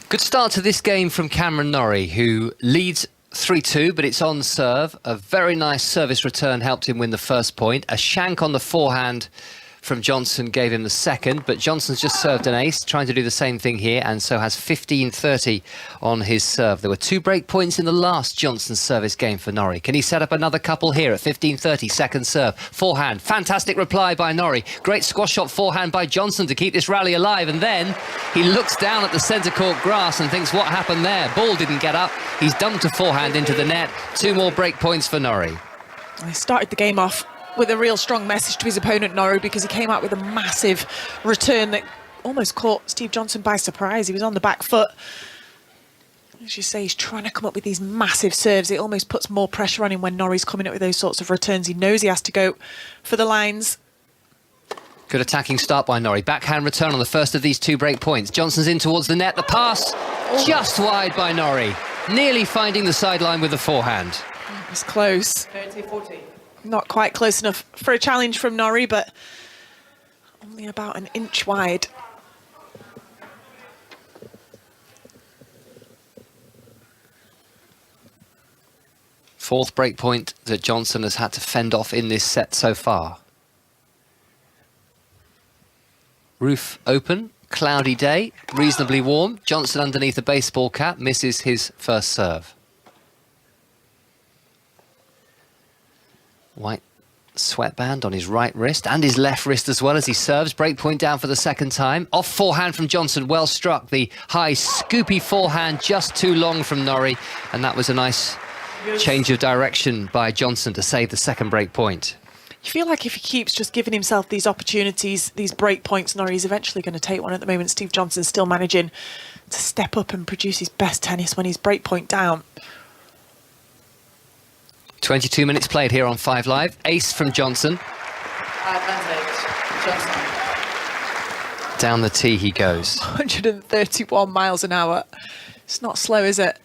Good start to this game from Cameron Norrie, who leads 3-2, but it's on serve. A very nice service return helped him win the first point. A shank on the forehand from Johnson gave him the second, but Johnson's just served an ace, trying to do the same thing here, and so has 15-30 on his serve. There were 2 break points in the last Johnson service game for Norrie. Can he set up another couple here at 15-30, second serve? Forehand, fantastic reply by Norrie. Great squash shot forehand by Johnson to keep this rally alive, and then he looks down at the centre court grass and thinks, what happened there? Ball didn't get up. He's dumped a forehand into the net. 2 more break points for Norrie. He started the game off with a real strong message to his opponent, Norrie, because he came out with a massive return that almost caught Steve Johnson by surprise. He was on the back foot. As you say, he's trying to come up with these massive serves. It almost puts more pressure on him when Norrie's coming up with those sorts of returns. He knows he has to go for the lines. Good attacking start by Norrie. Backhand return on the first of these 2 break points. Johnson's in towards the net. The pass just wide by Norrie. Nearly finding the sideline with the forehand. It was close. 30-40. Not quite close enough for a challenge from Norrie, but only about an inch wide. Fourth break point that Johnson has had to fend off in this set so far. Roof open, cloudy day, reasonably warm. Johnson underneath a baseball cap misses his first serve. White sweatband on his right wrist and his left wrist as well as he serves. Break point down for the second time. Off forehand from Johnson, well struck. The high scoopy forehand just too long from Norrie, and that was a nice change of direction by Johnson to save the second break point. You feel like if he keeps just giving himself these opportunities, these break points, Norrie's eventually going to take one. At the moment, Steve Johnson's still managing to step up and produce his best tennis when he's break point down. 22 minutes played here on 5 Live. Ace from Johnson. Advantage, Johnson. Down the tee he goes. 131 miles an hour. It's not slow, is it?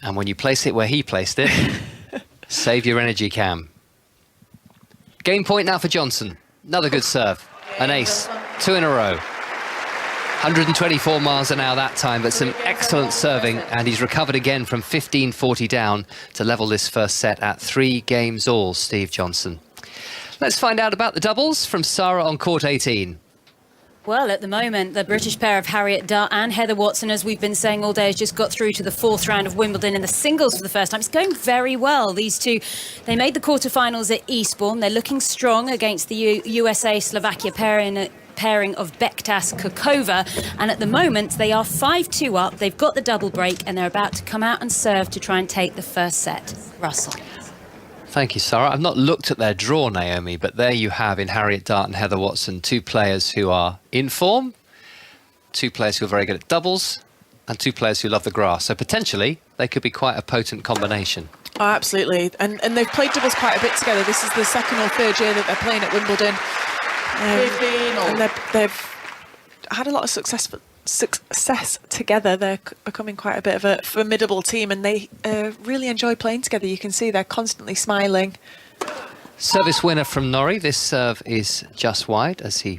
And when you place it where he placed it, save your energy, Cam. Game point now for Johnson. Another good serve. An ace. 2 in a row. 124 miles an hour that time, but some excellent serving, and he's recovered again from 15-40 down to level this first set at 3 games all, Steve Johnson. Let's find out about the doubles from Sarah on court 18. Well, at the moment, the British pair of Harriet Dutt and Heather Watson, as we've been saying all day, has just got through to the 4th round of Wimbledon in the singles for the first time. It's going very well. These two, they made the quarterfinals at Eastbourne. They're looking strong against the USA-Slovakia pairing of Bektas Kokova, and at the moment they are 5-2 up. They've got the double break and they're about to come out and serve to try and take the first set. Russell. Thank you, Sarah. I've not looked at their draw, Naomi, but there you have in Harriet Dutt and Heather Watson, 2 players who are in form, 2 players who are very good at doubles, and 2 players who love the grass. So potentially they could be quite a potent combination. Oh, absolutely. And they've played doubles quite a bit together. This is the 2nd or 3rd year that they're playing at Wimbledon. And they've had a lot of success together. They're becoming quite a bit of a formidable team, and they really enjoy playing together. You can see they're constantly smiling. Service winner from Norrie. This serve is just wide as he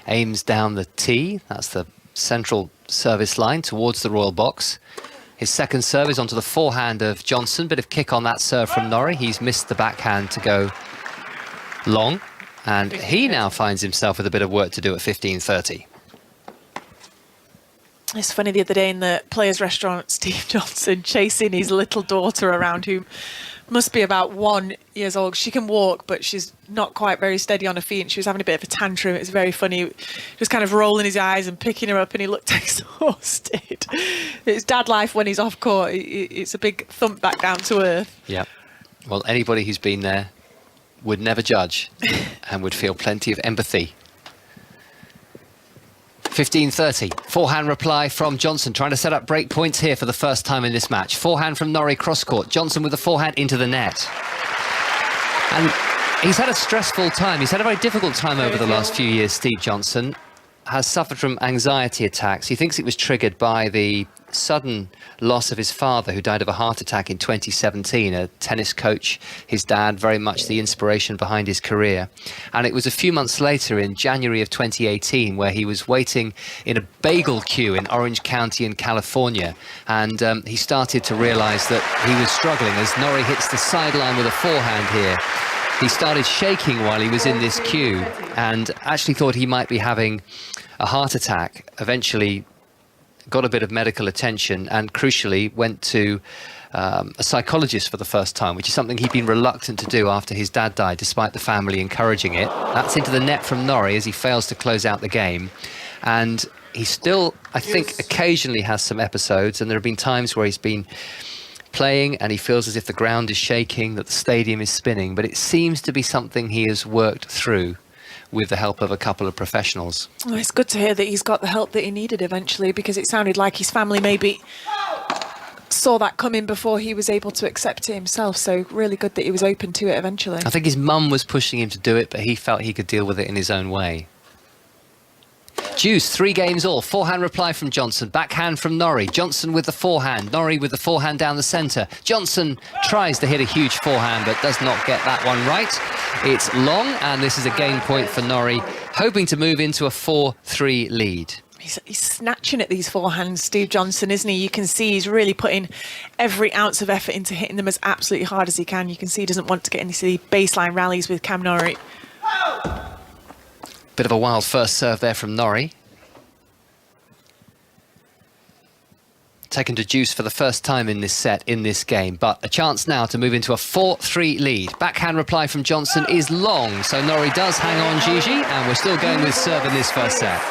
aims down the tee. That's the central service line towards the royal box. His second serve is onto the forehand of Johnson. Bit of kick on that serve from Norrie. He's missed the backhand to go long, and he now finds himself with a bit of work to do at 15-30. It's funny, the other day in the Players' Restaurant, Steve Johnson chasing his little daughter around, who must be about 1 year old. She can walk, but she's not quite very steady on her feet, and she was having a bit of a tantrum. It was very funny. He was kind of rolling his eyes and picking her up, and he looked exhausted. It's dad life when he's off court. It's a big thump back down to earth. Yeah. Well, anybody who's been there would never judge and would feel plenty of empathy. 15-30. Forehand reply from Johnson, trying to set up break points here for the first time in this match. Forehand from Norrie cross court. Johnson with the forehand into the net. And he's had a stressful time. He's had a very difficult time over the last few years, Steve Johnson. has suffered from anxiety attacks. He thinks it was triggered by the sudden loss of his father, who died of a heart attack in 2017, a tennis coach, his dad, very much the inspiration behind his career. And it was a few months later, in January of 2018, where he was waiting in a bagel queue in Orange County in California, and he started to realise that he was struggling as Norrie hits the sideline with a forehand here. He started shaking while he was in this queue and actually thought he might be having a heart attack. Eventually got a bit of medical attention and crucially went to a psychologist for the first time, which is something he'd been reluctant to do after his dad died, despite the family encouraging it. That's into the net from Norrie as he fails to close out the game. And he still, I think, occasionally has some episodes, and there have been times where he's been playing and he feels as if the ground is shaking, that the stadium is spinning, but it seems to be something he has worked through with the help of a couple of professionals. Well, it's good to hear that he's got the help that he needed eventually, because it sounded like his family maybe saw that coming before he was able to accept it himself, so really good that he was open to it eventually. I think his mum was pushing him to do it, but he felt he could deal with it in his own way. Deuce, 3 games all. Forehand reply from Johnson. Backhand from Norrie. Johnson with the forehand. Norrie with the forehand down the centre. Johnson tries to hit a huge forehand, but does not get that one right. It's long, and this is a game point for Norrie, hoping to move into a 4-3 lead. He's snatching at these forehands, Steve Johnson, isn't he? You can see he's really putting every ounce of effort into hitting them as absolutely hard as he can. You can see he doesn't want to get any baseline rallies with Cam Norrie. Bit of a wild first serve there from Norrie. Taken to deuce for the first time in this set, in this game, but a chance now to move into a 4-3 lead. Backhand reply from Johnson is long, so Norrie does hang on, Gigi, and we're still going with serve in this first set.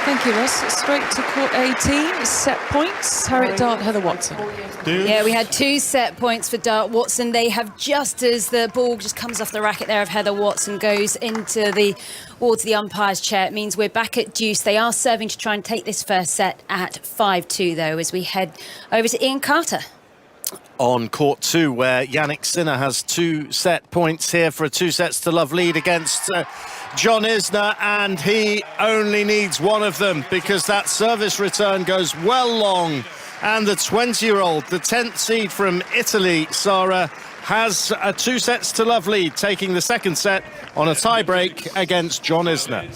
Thank you, Ross. Straight to court 18, set points. Harriet Dart, Heather Watson. Yeah, we had 2 set points for Dart Watson. They have, just as the ball just comes off the racket there of Heather Watson, goes towards the umpire's chair. It means we're back at deuce. They are serving to try and take this first set at 5-2, though, as we head over to Ian Carter. On court 2, where Yannick Sinner has 2 set points here for a 2-sets-to-love lead against John Isner, and he only needs one of them because that service return goes well long, and the 20-year-old, the 10th seed from Italy, Sara, has a 2-sets-to-love lead, taking the second set on a tie-break against John Isner.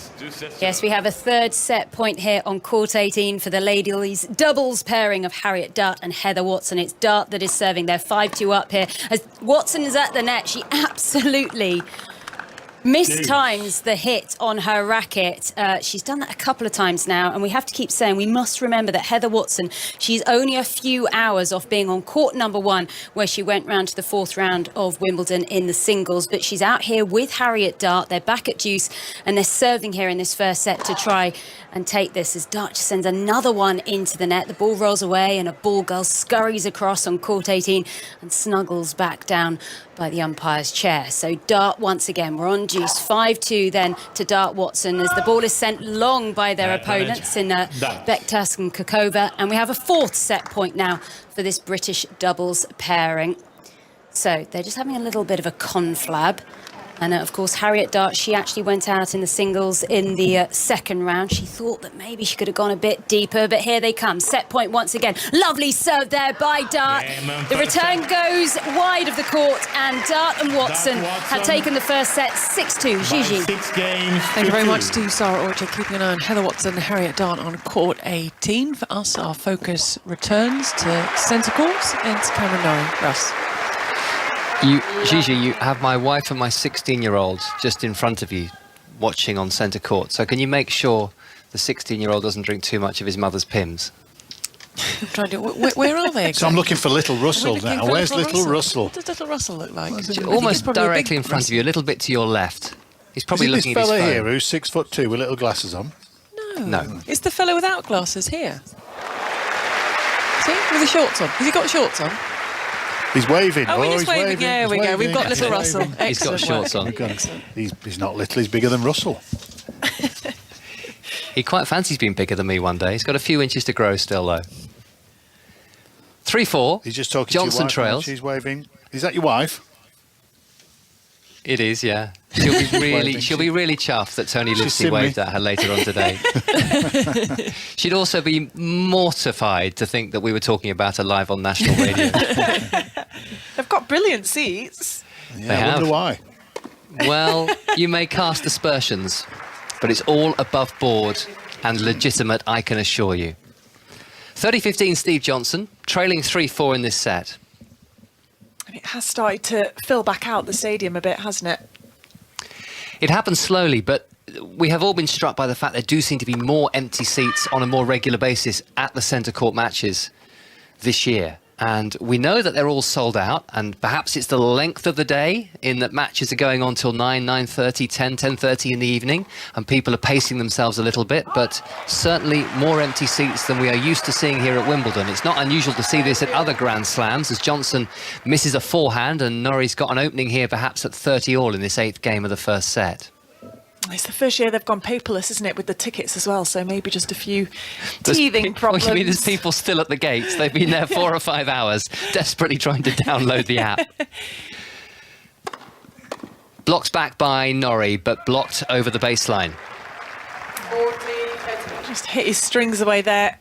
Yes, we have a 3rd set point here on court 18 for the ladies doubles pairing of Harriet Dart and Heather Watson. It's Dart that is serving. They're 5-2 up here. As Watson is at the net, she absolutely mistimes the hit on her racket. She's done that a couple of times now, and we have to keep saying, we must remember that Heather Watson, she's only a few hours off being on court number 1, where she went round to the 4th round of Wimbledon in the singles, but she's out here with Harriet Dart. They're back at deuce, and they're serving here in this first set to try and take this, as Dart just sends another one into the net. The ball rolls away, and a ball girl scurries across on court 18 and snuggles back down by the umpire's chair. So Dart, once again, we're on deuce. 5-2 then to Dart Watson, as the ball is sent long by their opponents in Bektas and Kokova. And we have a 4th set point now for this British doubles pairing. So they're just having a little bit of a conflab. And of course, Harriet Dart, she actually went out in the singles in the second round. She thought that maybe she could have gone a bit deeper, but here they come. Set point once again. Lovely serve there by Dart. The return goes wide of the court, and Dart and Watson have taken the first set 6-2. Gigi. Thank you very much to Sarah Orchard, keeping an eye on Heather Watson and Harriet Dart on court 18. For us, our focus returns to centre court and to Cameron Norrie. Russ. Gigi, you have my wife and my 16-year-old just in front of you watching on centre court. So can you make sure the 16-year-old doesn't drink too much of his mother's Pimm's? I'm trying to, where are they exactly? So I'm looking for Little Russell now. Where's Little Russell? What does Little Russell look like? Almost directly in front of you, a little bit to your left. He's probably looking at his phone. This fella here who's 6'2" with little glasses on? No. It's the fellow without glasses here. See, with the shorts on. Has he got shorts on? He's waving. Oh, he's he's waving. Yeah, we go. We've got Little Russell. He's got shorts on. He's not little, he's bigger than Russell. He quite fancies being bigger than me one day. He's got a few inches to grow still, though. 3-4. He's just talking Johnson to your wife. trails. She's waving. Is that your wife? It is, yeah. She'll be really chuffed that Tony Lucy waved at her later on today. She'd also be mortified to think that we were talking about her live on national radio. They've got brilliant seats. Yeah, They I have. wonder why. Well, you may cast aspersions, but it's all above board and legitimate, I can assure you. 30-15 Steve Johnson, trailing 3-4 in this set. And it has started to fill back out the stadium a bit, hasn't it? It happens slowly, but we have all been struck by the fact there do seem to be more empty seats on a more regular basis at the centre court matches this year. And we know that they're all sold out, and perhaps it's the length of the day in that matches are going on till 9, 9:30, 10, 10:30 in the evening, and people are pacing themselves a little bit, but certainly more empty seats than we are used to seeing here at Wimbledon. It's not unusual to see this at other Grand Slams, as Johnson misses a forehand, and Norrie's got an opening here perhaps at 30-all in this 8th game of the first set. It's the first year they've gone paperless, isn't it, with the tickets as well, so maybe just a few teething problems. Oh, you mean there's people still at the gates? They've been there 4 or 5 hours, desperately trying to download the app. Blocked back by Norrie, but blocked over the baseline. 40-30. Just hit his strings away there.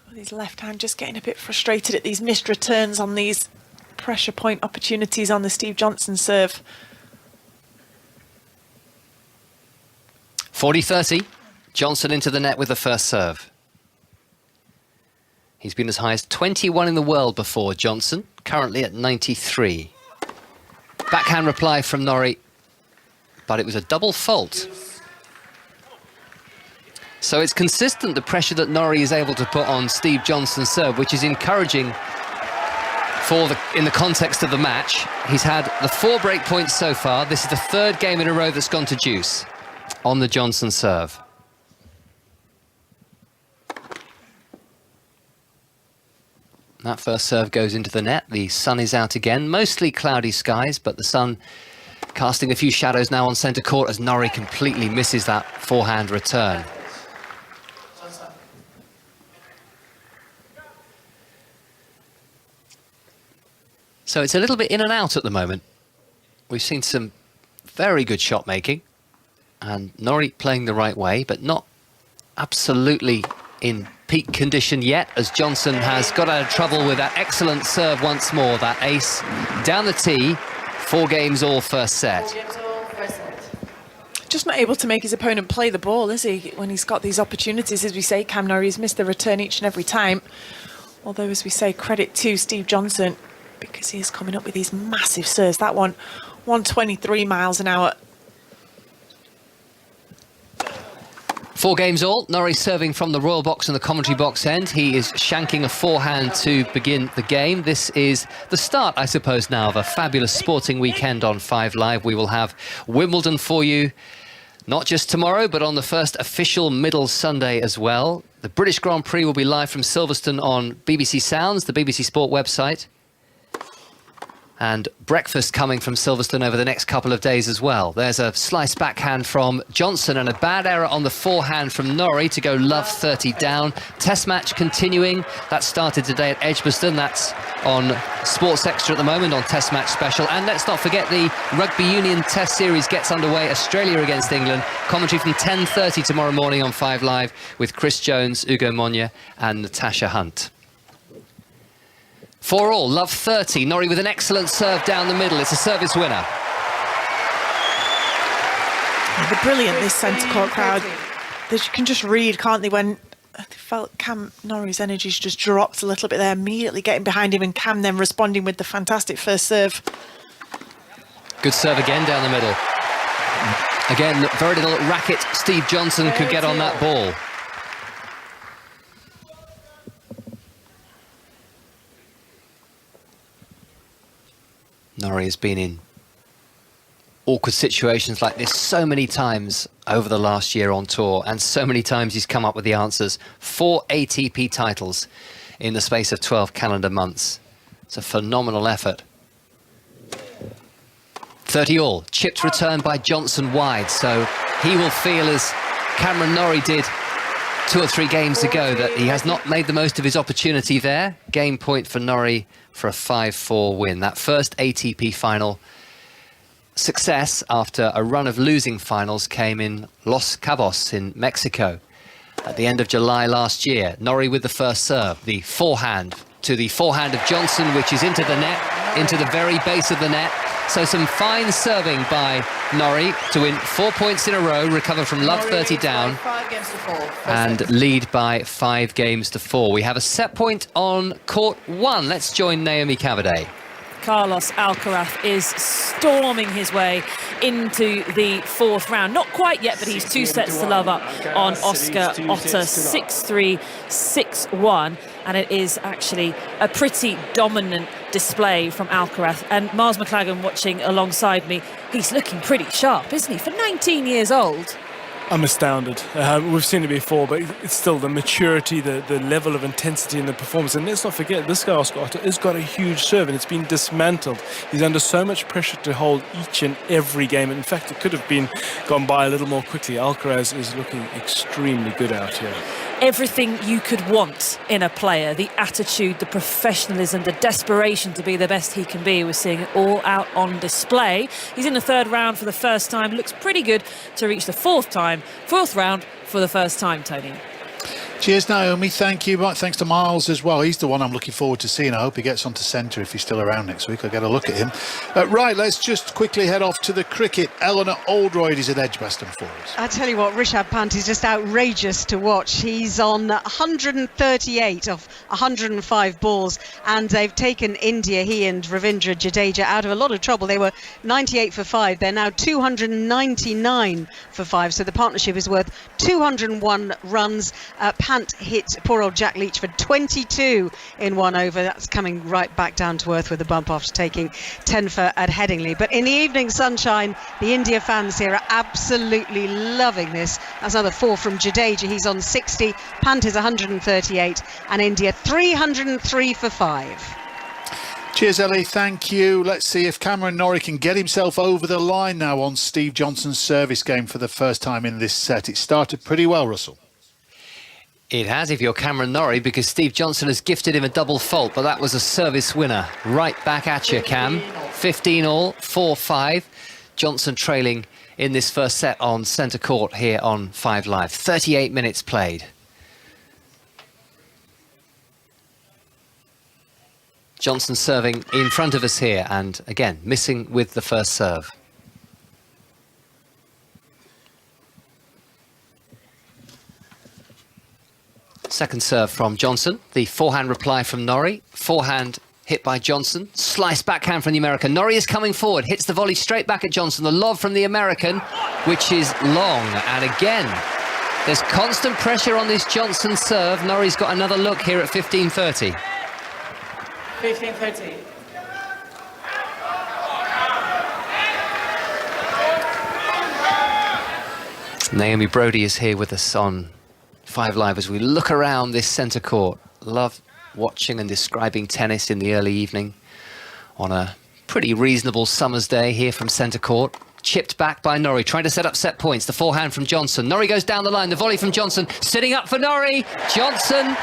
With his left hand just getting a bit frustrated at these missed returns on these pressure point opportunities on the Steve Johnson serve. 40-30, Johnson into the net with the first serve. He's been as high as 21 in the world before, Johnson, currently at 93. Backhand reply from Norrie, but it was a double fault. So it's consistent, the pressure that Norrie is able to put on Steve Johnson's serve, which is encouraging in the context of the match. He's had the 4 break points so far. This is the 3rd game in a row that's gone to deuce on the Johnson serve. That first serve goes into the net. The sun is out again. Mostly cloudy skies, but the sun casting a few shadows now on centre court as Norrie completely misses that forehand return. So it's a little bit in and out at the moment. We've seen some very good shot making, and Norrie playing the right way, but not absolutely in peak condition yet, as Johnson has got out of trouble with that excellent serve once more, that ace down the tee. 4 games all first set. 4 games all first set. Just not able to make his opponent play the ball, is he? When he's got these opportunities, as we say, Cam Norrie's missed the return each and every time. Although, as we say, credit to Steve Johnson, because he is coming up with these massive serves. That one, 123 miles an hour. 4 games all. Norrie serving from the royal box and the commentary box end. He is shanking a forehand to begin the game. This is the start, I suppose, now of a fabulous sporting weekend on 5 Live. We will have Wimbledon for you, not just tomorrow, but on the first official middle Sunday as well. The British Grand Prix will be live from Silverstone on BBC Sounds, the BBC Sport website. And breakfast coming from Silverstone over the next couple of days as well. There's a slice backhand from Johnson and a bad error on the forehand from Norrie to go love 30 down. Test match continuing. That started today at Edgbaston. That's on Sports Extra at the moment on Test Match Special. And let's not forget the Rugby Union Test Series gets underway. Australia against England. Commentary from 10:30 tomorrow morning on 5 Live with Chris Jones, Ugo Monye and Natasha Hunt. 4 all, love 30. Norrie with an excellent serve down the middle. It's a service winner. They're brilliant, this centre court crowd. They can just read, can't they, when they felt Cam Norrie's energies just dropped a little bit there, immediately getting behind him, and Cam then responding with the fantastic first serve. Good serve again down the middle. Again, very little racket Steve Johnson could get on that ball. Norrie has been in awkward situations like this so many times over the last year on tour, and so many times he's come up with the answers. 4 ATP titles in the space of 12 calendar months. It's a phenomenal effort. 30 all, chipped return by Johnson wide, so he will feel, as Cameron Norrie did 2 or 3 games ago, that he has not made the most of his opportunity there. Game point for Norrie for a 5-4 win. That first ATP final success after a run of losing finals came in Los Cabos in Mexico at the end of July last year. Norrie with the first serve, the forehand to the forehand of Johnson, which is into the net, into the very base of the net. So some fine serving by Norrie to win 4 points in a row, recover from love 30 down, 5 games to 4. and lead by 5 games to 4. We have a set point on court 1. Let's join Naomi Cavaday. Carlos Alcaraz is storming his way into the 4th round. Not quite yet, but he's 2 sets to love up on Oscar Otter, 6-3, 6-1. And it is actually a pretty dominant display from Alcaraz. And Miles McLagan watching alongside me, he's looking pretty sharp, isn't he? For 19 years old. I'm astounded. We've seen it before, but it's still the maturity, the level of intensity in the performance. And let's not forget, this guy, Oscar Otter, has got a huge serve and it's been dismantled. He's under so much pressure to hold each and every game. In fact, it could have been gone by a little more quickly. Alcaraz is looking extremely good out here. Everything you could want in a player, the attitude, the professionalism, the desperation to be the best he can be. We're seeing it all out on display. He's in the 3rd round for the first time. Looks pretty good to reach the 4th round for the first time, Tony. Cheers, Naomi. Thank you. Thanks to Miles as well. He's the one I'm looking forward to seeing. I hope he gets onto centre if he's still around next week. I'll get a look at him. Right, let's just quickly head off to the cricket. Eleanor Oldroyd is at Edgbaston for us. I tell you what, Rishabh Pant is just outrageous to watch. He's on 138 of 105 balls, and they've taken India, he and Ravindra Jadeja, out of a lot of trouble. They were 98 for 5. They're now 299 for 5. So the partnership is worth 201 runs. Pant hit poor old Jack Leach for 22 in 1 over. That's coming right back down to earth with a bump after taking 10 for at Headingley. But in the evening sunshine, the India fans here are absolutely loving this. That's another 4 from Jadeja. He's on 60. Pant is 138, and India 303 for 5. Cheers, Ellie. Thank you. Let's see if Cameron Norrie can get himself over the line now on Steve Johnson's service game for the first time in this set. It started pretty well, Russell. It has if you're Cameron Norrie, because Steve Johnson has gifted him a double fault, but that was a service winner. Right back at you, Cam. 15 all, 4-5. Johnson trailing in this first set on centre court here on 5 Live. 38 minutes played. Johnson serving in front of us here, and again, missing with the first serve. Second serve from Johnson. The forehand reply from Norrie. Forehand hit by Johnson. Slice backhand from the American. Norrie is coming forward. Hits the volley straight back at Johnson. The lob from the American, which is long. And again, there's constant pressure on this Johnson serve. Norrie's got another look here at 15:30. 15:30. Naomi Brodie is here with us on 5 Live as we look around this centre court. Love watching and describing tennis in the early evening on a pretty reasonable summer's day here from centre court. Chipped back by Norrie, trying to set up set points. The forehand from Johnson. Norrie goes down the line. The volley from Johnson. Sitting up for Norrie. Johnson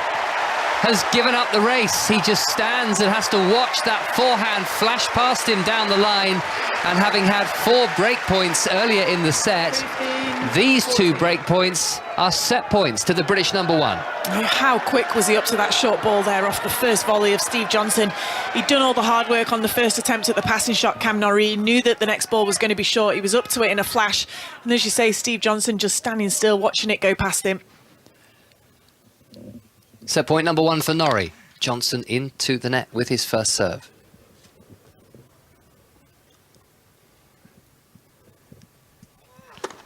has given up the race. He just stands and has to watch that forehand flash past him down the line. And having had 4 break points earlier in the set, these 2 break points are set points to the British number 1. How quick was he up to that short ball there off the first volley of Steve Johnson? He'd done all the hard work on the first attempt at the passing shot, Cam Norrie. He knew that the next ball was going to be short. He was up to it in a flash. And as you say, Steve Johnson just standing still, watching it go past him. Set point number 1 for Norrie. Johnson into the net with his first serve.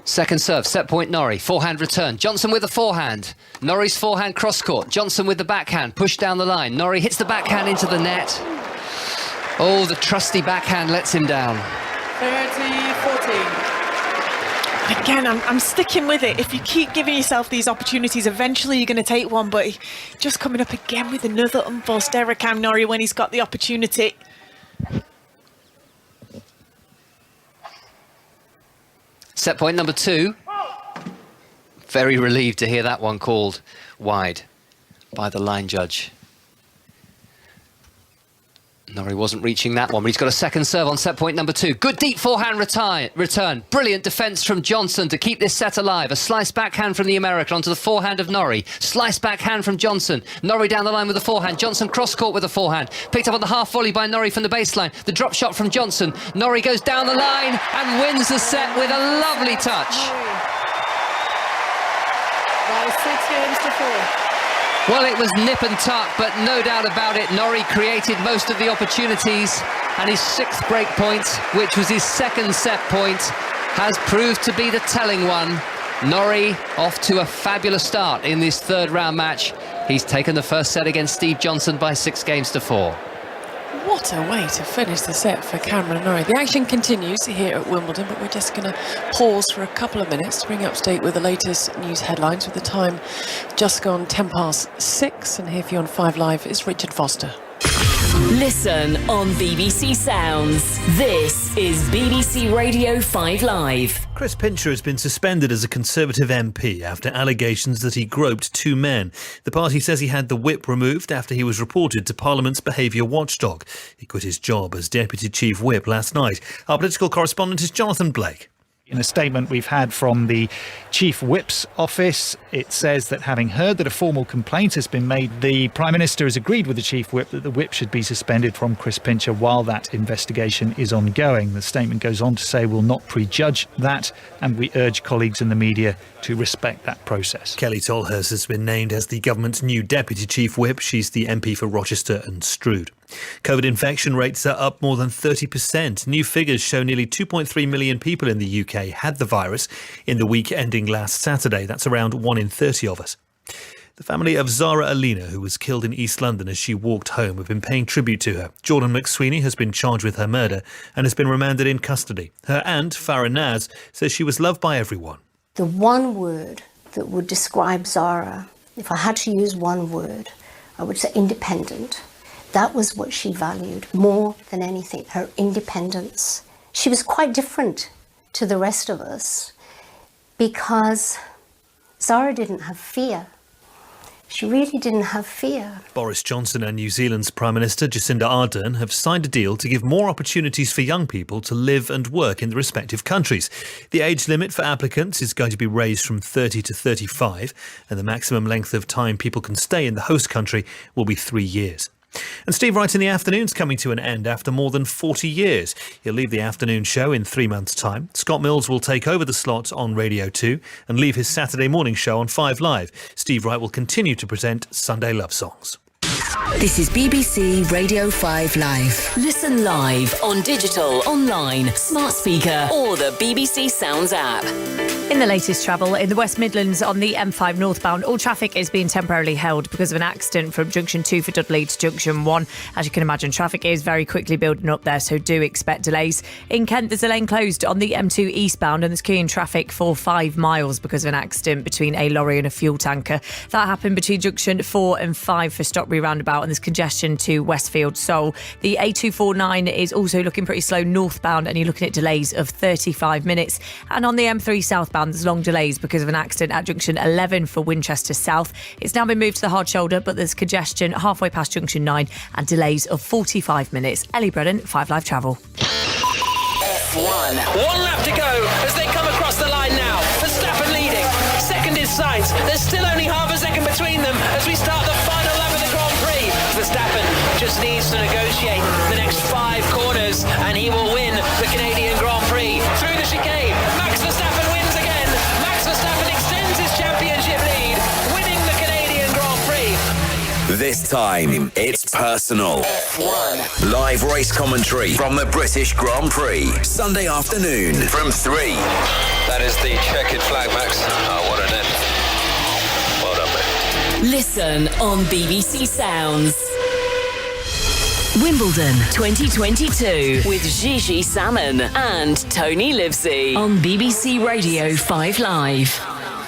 Second serve, set point Norrie. Forehand return. Johnson with the forehand. Norrie's forehand cross court. Johnson with the backhand. Push down the line. Norrie hits the backhand into the net. Oh, the trusty backhand lets him down. 30-14. Again, I'm sticking with it. If you keep giving yourself these opportunities, eventually you're going to take one. But just coming up again with another unforced error, Cam Norrie, when he's got the opportunity. Set point number 2. Very relieved to hear that one called wide by the line judge. Norrie wasn't reaching that one, but he's got a second serve on set point number 2. Good deep forehand return. Brilliant defence from Johnson to keep this set alive. A slice backhand from the American onto the forehand of Norrie. Slice backhand from Johnson. Norrie down the line with the forehand. Johnson cross-court with the forehand. Picked up on the half volley by Norrie from the baseline. The drop shot from Johnson. Norrie goes down the line and wins the set with a lovely touch. That was 6 games to 4. Well, it was nip and tuck, but no doubt about it, Norrie created most of the opportunities, and his 6th break point, which was his second set point, has proved to be the telling one. Norrie off to a fabulous start in this 3rd round match. He's taken the first set against Steve Johnson by 6 games to 4. What a way to finish the set for Cameron Norrie. The action continues here at Wimbledon, but we're just going to pause for a couple of minutes to bring you up to date with the latest news headlines, with the time just gone 6:10. And here for you on 5 Live is Richard Foster. Listen on BBC Sounds. This is BBC Radio 5 Live. Chris Pincher has been suspended as a Conservative MP after allegations that he groped 2 men. The party says he had the whip removed after he was reported to Parliament's behaviour watchdog. He quit his job as Deputy Chief Whip last night. Our political correspondent is Jonathan Blake. In a statement we've had from the Chief Whip's office, it says that having heard that a formal complaint has been made, the Prime Minister has agreed with the Chief Whip that the whip should be suspended from Chris Pincher while that investigation is ongoing. The statement goes on to say we'll not prejudge that, and we urge colleagues in the media to respect that process. Kelly Tolhurst has been named as the government's new Deputy Chief Whip. She's the MP for Rochester and Stroud. COVID infection rates are up more than 30%. New figures show nearly 2.3 million people in the UK had the virus in the week ending last Saturday. That's around 1 in 30 of us. The family of Zara Alina, who was killed in East London as she walked home, have been paying tribute to her. Jordan McSweeney has been charged with her murder and has been remanded in custody. Her aunt, Farah Naz, says she was loved by everyone. The one word that would describe Zara, if I had to use one word, I would say independent. That was what she valued more than anything, her independence. She was quite different to the rest of us because Zara didn't have fear. She really didn't have fear. Boris Johnson and New Zealand's Prime Minister Jacinda Ardern have signed a deal to give more opportunities for young people to live and work in the respective countries. The age limit for applicants is going to be raised from 30 to 35, and the maximum length of time people can stay in the host country will be 3 years. And Steve Wright in the Afternoon's coming to an end after more than 40 years. He'll leave the afternoon show in 3 months' time. Scott Mills will take over the slot on Radio 2 and leave his Saturday morning show on 5 Live. Steve Wright will continue to present Sunday Love Songs. This is BBC Radio 5 Live. Listen live on digital, online, smart speaker or the BBC Sounds app. In the latest travel, in the West Midlands on the M5 northbound, all traffic is being temporarily held because of an accident from Junction 2 for Dudley to Junction 1. As you can imagine, traffic is very quickly building up there, so do expect delays. In Kent, there's a lane closed on the M2 eastbound and there's queuing traffic for 5 miles because of an accident between a lorry and a fuel tanker. That happened between Junction 4 and 5 for Stockbury roundabout, and there's congestion to Westfield Seoul. The A249 is also looking pretty slow northbound and you're looking at delays of 35 minutes. And on the M3 southbound, there's long delays because of an accident at Junction 11 for Winchester South. It's now been moved to the hard shoulder, but there's congestion halfway past Junction 9 and delays of 45 minutes. Ellie Brennan, 5 Live Travel. One lap to go as they come across the line now. Verstappen leading. Second is Sainz. There's still only half a second between them as we start the final lap of the Grand Prix. Verstappen just needs to negotiate the next 5 corners and he will win the Canadian Grand Prix. Through the chicane, Max Verstappen wins again. Max Verstappen extends his championship lead, winning the Canadian Grand Prix. This time, it's personal. Live race commentary from the British Grand Prix. Sunday afternoon from 3. That is the checkered flag, Max. Oh, what an end. Well done, mate. Listen on BBC Sounds. Wimbledon 2022 with Gigi Salmon and Tony Livesey on BBC Radio 5 Live.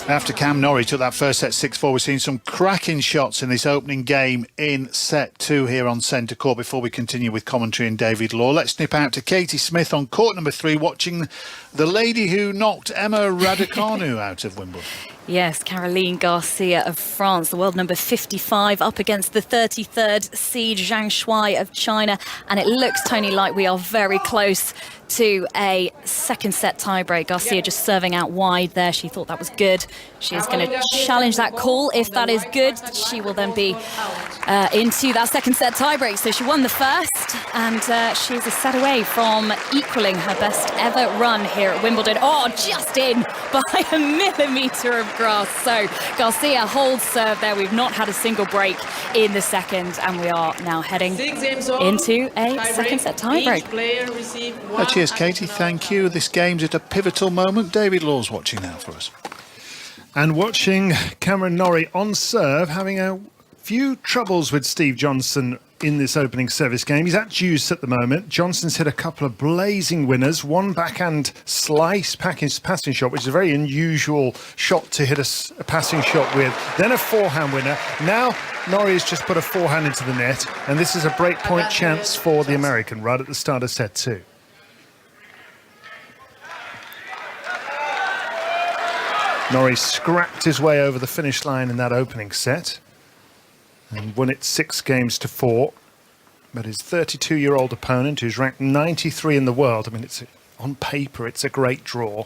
After Cam Norrie took that first set 6-4, we're seeing some cracking shots in this opening game in set 2 here on centre court. Before we continue with commentary and David Law, let's snip out to Katie Smith on court number 3, watching the lady who knocked Emma Raducanu out of Wimbledon. Yes, Caroline Garcia of France, the world number 55, up against the 33rd seed Zhang Shuai of China. And it looks, Tony, like we are very close to a second set tiebreak. Garcia just serving out wide there. She thought that was good. She is going to challenge that call. If that is good, she will then be into that second set tiebreak. So she won the first, and she's a set away from equaling her best ever run here at Wimbledon. Oh, just in by a millimetre of grass. So Garcia holds serve there. We've not had a single break in the second, and we are now heading into a second set tiebreak. Cheers, Katie. Thank you. This game's at a pivotal moment. David Law's watching now for us. And watching Cameron Norrie on serve, having a few troubles with Steve Johnson in this opening service game. He's at juice at the moment. Johnson's hit a couple of blazing winners. One backhand slice passing shot, which is a very unusual shot to hit a passing shot with. Then a forehand winner. Now Norrie has just put a forehand into the net, and this is a breakpoint chance for the American right at the start of set 2. Norrie scrapped his way over the finish line in that opening set and won it 6-4. But his 32-year-old opponent, who's ranked 93 in the world, I mean, on paper, it's a great draw.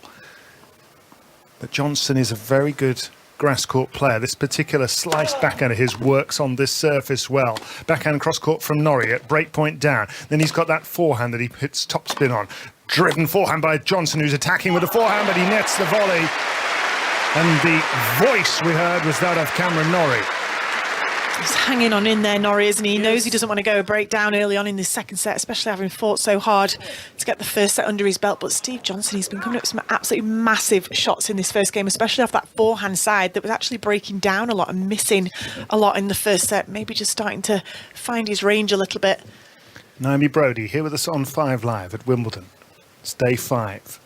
But Johnson is a very good grass court player. This particular slice backhand of his works on this surface well. Backhand cross court from Norrie at breakpoint down. Then he's got that forehand that he hits topspin on. Driven forehand by Johnson, who's attacking with a forehand, but he nets the volley. And the voice we heard was that of Cameron Norrie. He's hanging on in there, Norrie, isn't he? He knows he doesn't want to go a breakdown early on in this second set, especially having fought so hard to get the first set under his belt. But Steve Johnson, he's been coming up with some absolutely massive shots in this first game, especially off that forehand side that was actually breaking down a lot and missing a lot in the first set. Maybe just starting to find his range a little bit. Naomi Brodie here with us on 5 Live at Wimbledon. It's day 5.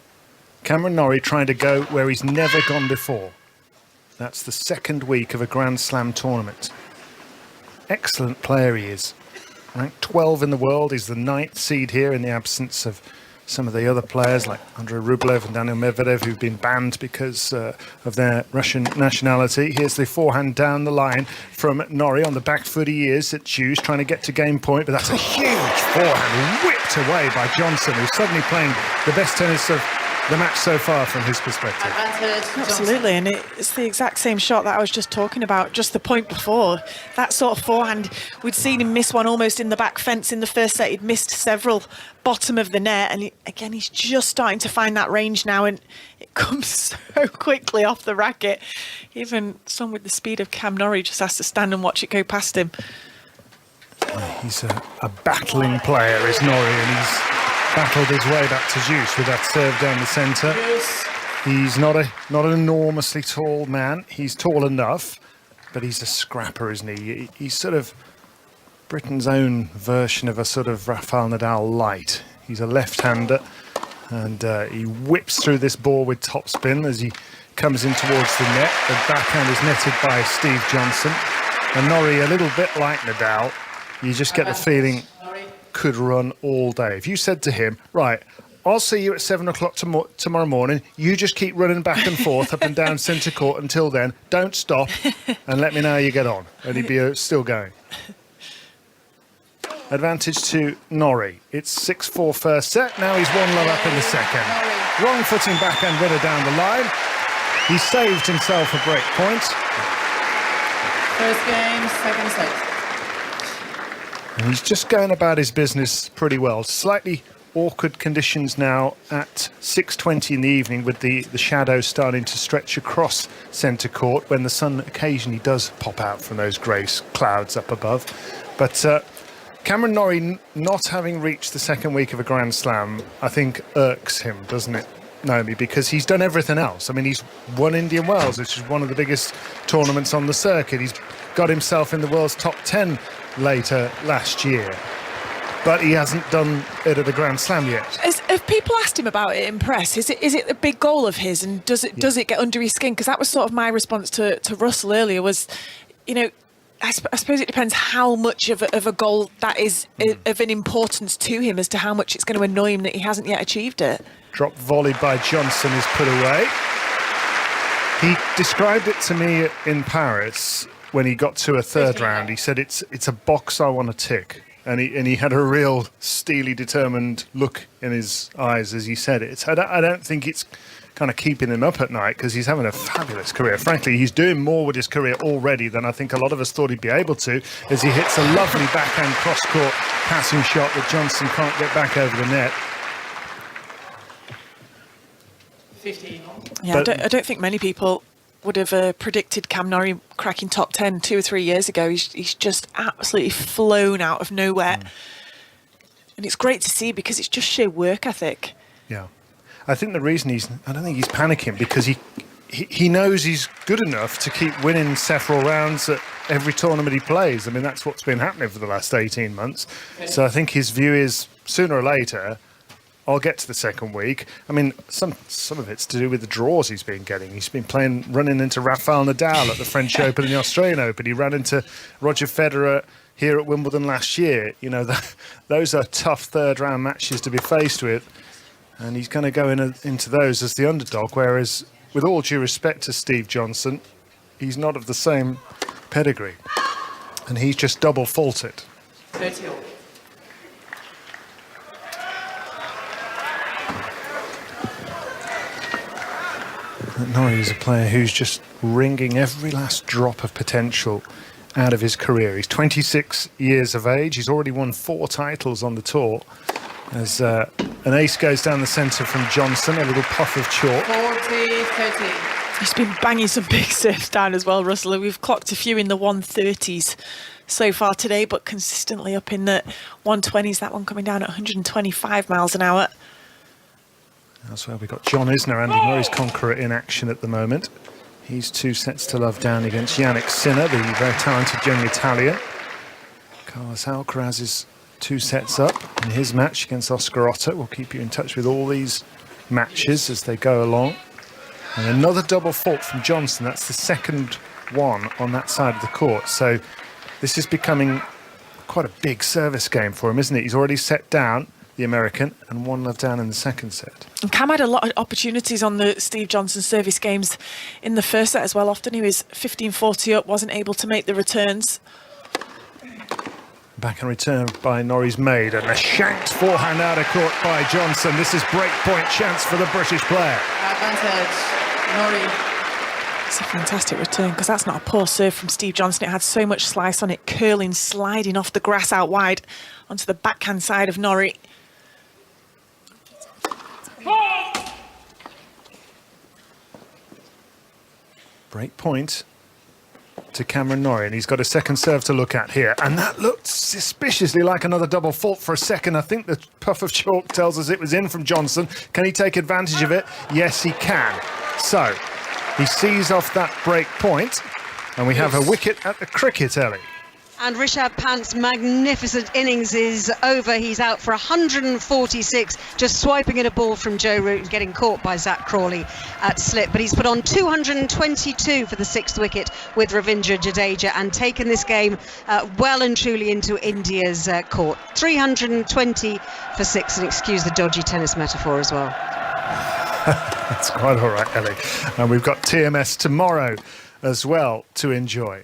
Cameron Norrie trying to go where he's never gone before. That's the second week of a Grand Slam tournament. Excellent player he is. Ranked 12 in the world. He's the 9th seed here in the absence of some of the other players like Andrei Rublev and Daniil Medvedev, who've been banned because of their Russian nationality. Here's the forehand down the line from Norrie. On the back foot he is at juice, trying to get to game point, but that's a huge forehand whipped away by Johnson, who's suddenly playing the best tennis of the match so far from his perspective. Absolutely, and it's the exact same shot that I was just talking about just the point before. That sort of forehand, we'd seen him miss one almost in the back fence in the first set. He'd missed several bottom of the net, and again he's just starting to find that range now, and it comes so quickly off the racket. Even someone with the speed of Cam Norrie just has to stand and watch it go past him. He's a battling player, is Norrie, and he's battled his way back to juice with that serve down the centre. He's not an enormously tall man. He's tall enough, but he's a scrapper, isn't he? He's sort of Britain's own version of a sort of Rafael Nadal light. He's a left-hander, and he whips through this ball with topspin as he comes in towards the net. The backhand is netted by Steve Johnson. And Norrie, a little bit like Nadal, you just get the feeling could run all day. If you said to him, right, I'll see you at 7 o'clock tomorrow morning, you just keep running back and forth up and down centre court until then, don't stop, and let me know how you get on. And he'd be still going. Advantage to Norrie. It's 6-4 first set. Now he's 1-love up in the second. Wrong footing backhand winner down the line. He saved himself a break point. First game, second set. And he's just going about his business pretty well. Slightly awkward conditions now at 6:20 in the evening, with the shadows starting to stretch across centre court when the sun occasionally does pop out from those grey clouds up above. But Cameron Norrie not having reached the second week of a Grand Slam, I think irks him, doesn't it, Naomi? Because he's done everything else. I mean, he's won Indian Wells, which is one of the biggest tournaments on the circuit. He's got himself in the world's top 10 later last year, but he hasn't done it at a Grand Slam yet. Have people asked him about it in press? Is it a big goal of his, and does it get under his skin? Because that was sort of my response to Russell earlier. Was, you know, I suppose it depends how much of a goal that is of an importance to him as to how much it's going to annoy him that he hasn't yet achieved it. Drop volley by Johnson is put away. He described it to me in Paris when he got to a third round. He said, it's a box I want to tick. And he had a real steely, determined look in his eyes as he said it. I don't think it's kind of keeping him up at night because he's having a fabulous career. Frankly, he's doing more with his career already than I think a lot of us thought he'd be able to, as he hits a lovely backhand cross-court passing shot that Johnson can't get back over the net. 15. Yeah, I don't think many people would have predicted Cam Norrie cracking top 10 2 or 3 years ago. He's just absolutely flown out of nowhere. And it's great to see because it's just sheer work ethic. Yeah. I think the reason I don't think he's panicking because he knows he's good enough to keep winning several rounds at every tournament he plays. I mean, that's what's been happening for the last 18 months. So I think his view is sooner or later, I'll get to the second week. I mean, some of it's to do with the draws he's been getting. He's been running into Rafael Nadal at the French Open and the Australian Open. He ran into Roger Federer here at Wimbledon last year. You know, those are tough third-round matches to be faced with. And he's going to go into those as the underdog, whereas, with all due respect to Steve Johnson, he's not of the same pedigree. And he's just double faulted. 30 all. Norrie is a player who's just wringing every last drop of potential out of his career. He's 26 years of age. He's already won 4 titles on the tour. As an ace goes down the centre from Johnson, a little puff of chalk. 40-30. He's been banging some big serves down as well, Russell. We've clocked a few in the 130s so far today, but consistently up in the 120s. That one coming down at 125 miles an hour. Elsewhere we've got John Isner, Andy Murray's conqueror, in action at the moment. He's 2 sets to love down against Yannick Sinner, the very talented young Italian. Carlos Alcaraz is 2 sets up in his match against Oscar Otte. We'll keep you in touch with all these matches as they go along. And another double fault from Johnson. That's the second one on that side of the court. So this is becoming quite a big service game for him, isn't it? He's already set down the American and 1-love down in the second set. And Cam had a lot of opportunities on the Steve Johnson service games in the first set as well. Often he was 15-40 up, wasn't able to make the returns. Back and return by Norrie's maid, and a shanked forehand out of court by Johnson. This is break point chance for the British player. Advantage, Norrie. It's a fantastic return because that's not a poor serve from Steve Johnson. It had so much slice on it, curling, sliding off the grass out wide onto the backhand side of Norrie. Break point to Cameron Norrie, and he's got a second serve to look at here, and that looked suspiciously like another double fault for a second. I think the puff of chalk tells us it was in from Johnson. Can he take advantage of it? Yes, he can. So he sees off that break point, and we have a wicket at the cricket, Ellie. And Rishabh Pant's magnificent innings is over. He's out for 146, just swiping at a ball from Joe Root and getting caught by Zach Crawley at slip. But he's put on 222 for the 6th wicket with Ravindra Jadeja and taken this game well and truly into India's court. 320 for 6, and excuse the dodgy tennis metaphor as well. That's quite all right, Ellie. And we've got TMS tomorrow as well to enjoy.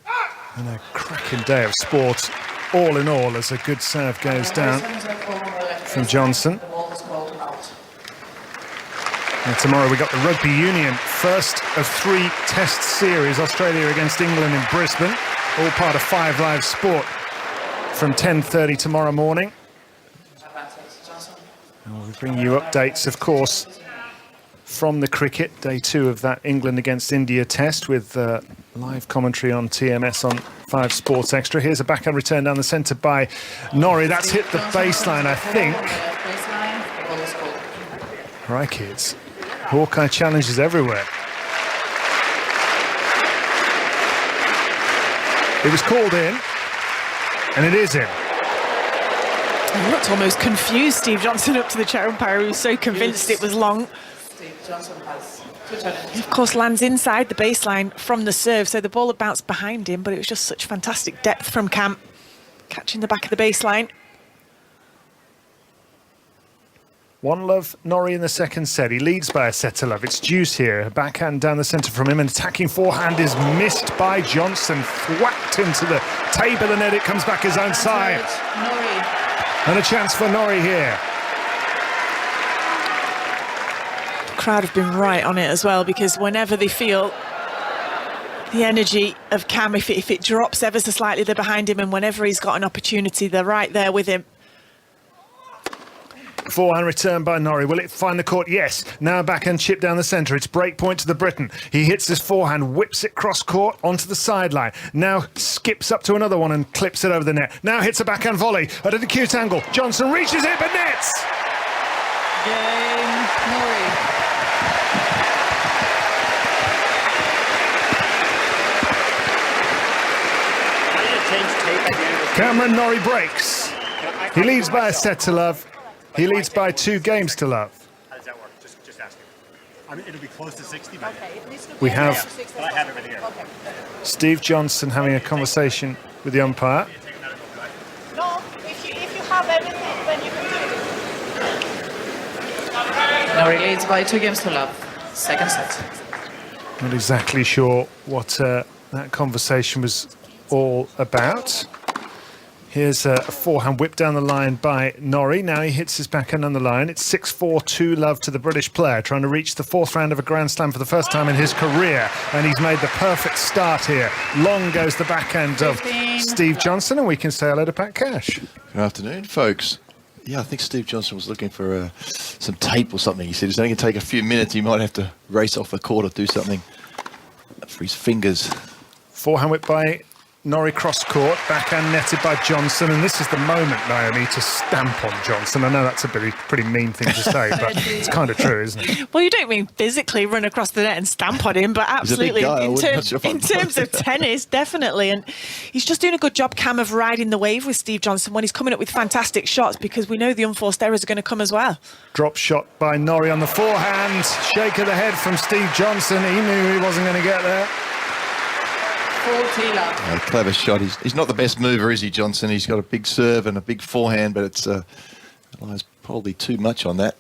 And a cracking day of sport, all in all, as a good serve goes down from Johnson. And tomorrow we've got the Rugby Union, first of 3 test series, Australia against England in Brisbane, all part of 5 Live Sport from 10:30 tomorrow morning. And we'll bring you updates, of course, from the cricket, day 2 of that England against India test, with live commentary on TMS on 5 Sports Extra. Here's a backhand return down the centre by Norrie. That's hit the baseline, I think. Crikey, it's Hawkeye challenges everywhere. It was called in, and it is in. He looked almost confused, Steve Johnson, up to the chair umpire. He was so convinced it was long. Johnson has 2 challenges. He, of course, lands inside the baseline from the serve, so the ball had bounced behind him, but it was just such fantastic depth from Cam, catching the back of the baseline. 1-love Norrie in the second set. He leads by a set to love. It's Deuce here. A backhand down the centre from him. An attacking forehand is missed by Johnson. Whacked into the tape of the net. It comes back his own side. Norrie. And a chance for Norrie here. The crowd have been right on it as well, because whenever they feel the energy of Cam, if it drops ever so slightly, they're behind him, and whenever he's got an opportunity, they're right there with him. Forehand return by Norrie. Will it find the court? Yes. Now backhand chip down the centre. It's break point to the Briton. He hits his forehand, whips it cross court onto the sideline. Now skips up to another one and clips it over the net. Now hits a backhand volley at an acute angle. Johnson reaches it, but nets! Game Norrie. Cameron Norrie breaks. He leads by a set to love. He leads by 2 games to love. How does that work? Just asking. I mean, it'll be close to 60 by then. We have But I have it right here. Steve Johnson having a conversation with the umpire. No, if you have everything, then you can do it. Norrie leads by 2 games to love. Second set. Not exactly sure what that conversation was all about. Here's a forehand whip down the line by Norrie. Now he hits his backhand on the line. It's 6-4, 2-love to the British player, trying to reach the 4th round of a Grand Slam for the first time in his career. And he's made the perfect start here. Long goes the backhand of Steve Johnson, and we can say hello to Pat Cash. Good afternoon, folks. Yeah, I think Steve Johnson was looking for some tape or something. He said it's only going to take a few minutes. He might have to race off the court or do something for his fingers. Forehand whip by Norrie cross court, backhand netted by Johnson, and this is the moment, Naomi, to stamp on Johnson. I know that's a pretty mean thing to say, but it's kind of true, isn't it? Well, you don't mean physically run across the net and stamp on him, but absolutely in terms of tennis, definitely. And he's just doing a good job, Cam, of riding the wave with Steve Johnson when he's coming up with fantastic shots, because we know the unforced errors are going to come as well. Drop shot by Norrie on the forehand. Shake of the head from Steve Johnson. He knew he wasn't going to get there. Clever shot. He's not the best mover, is he, Johnson? He's got a big serve and a big forehand, but it's probably too much on that.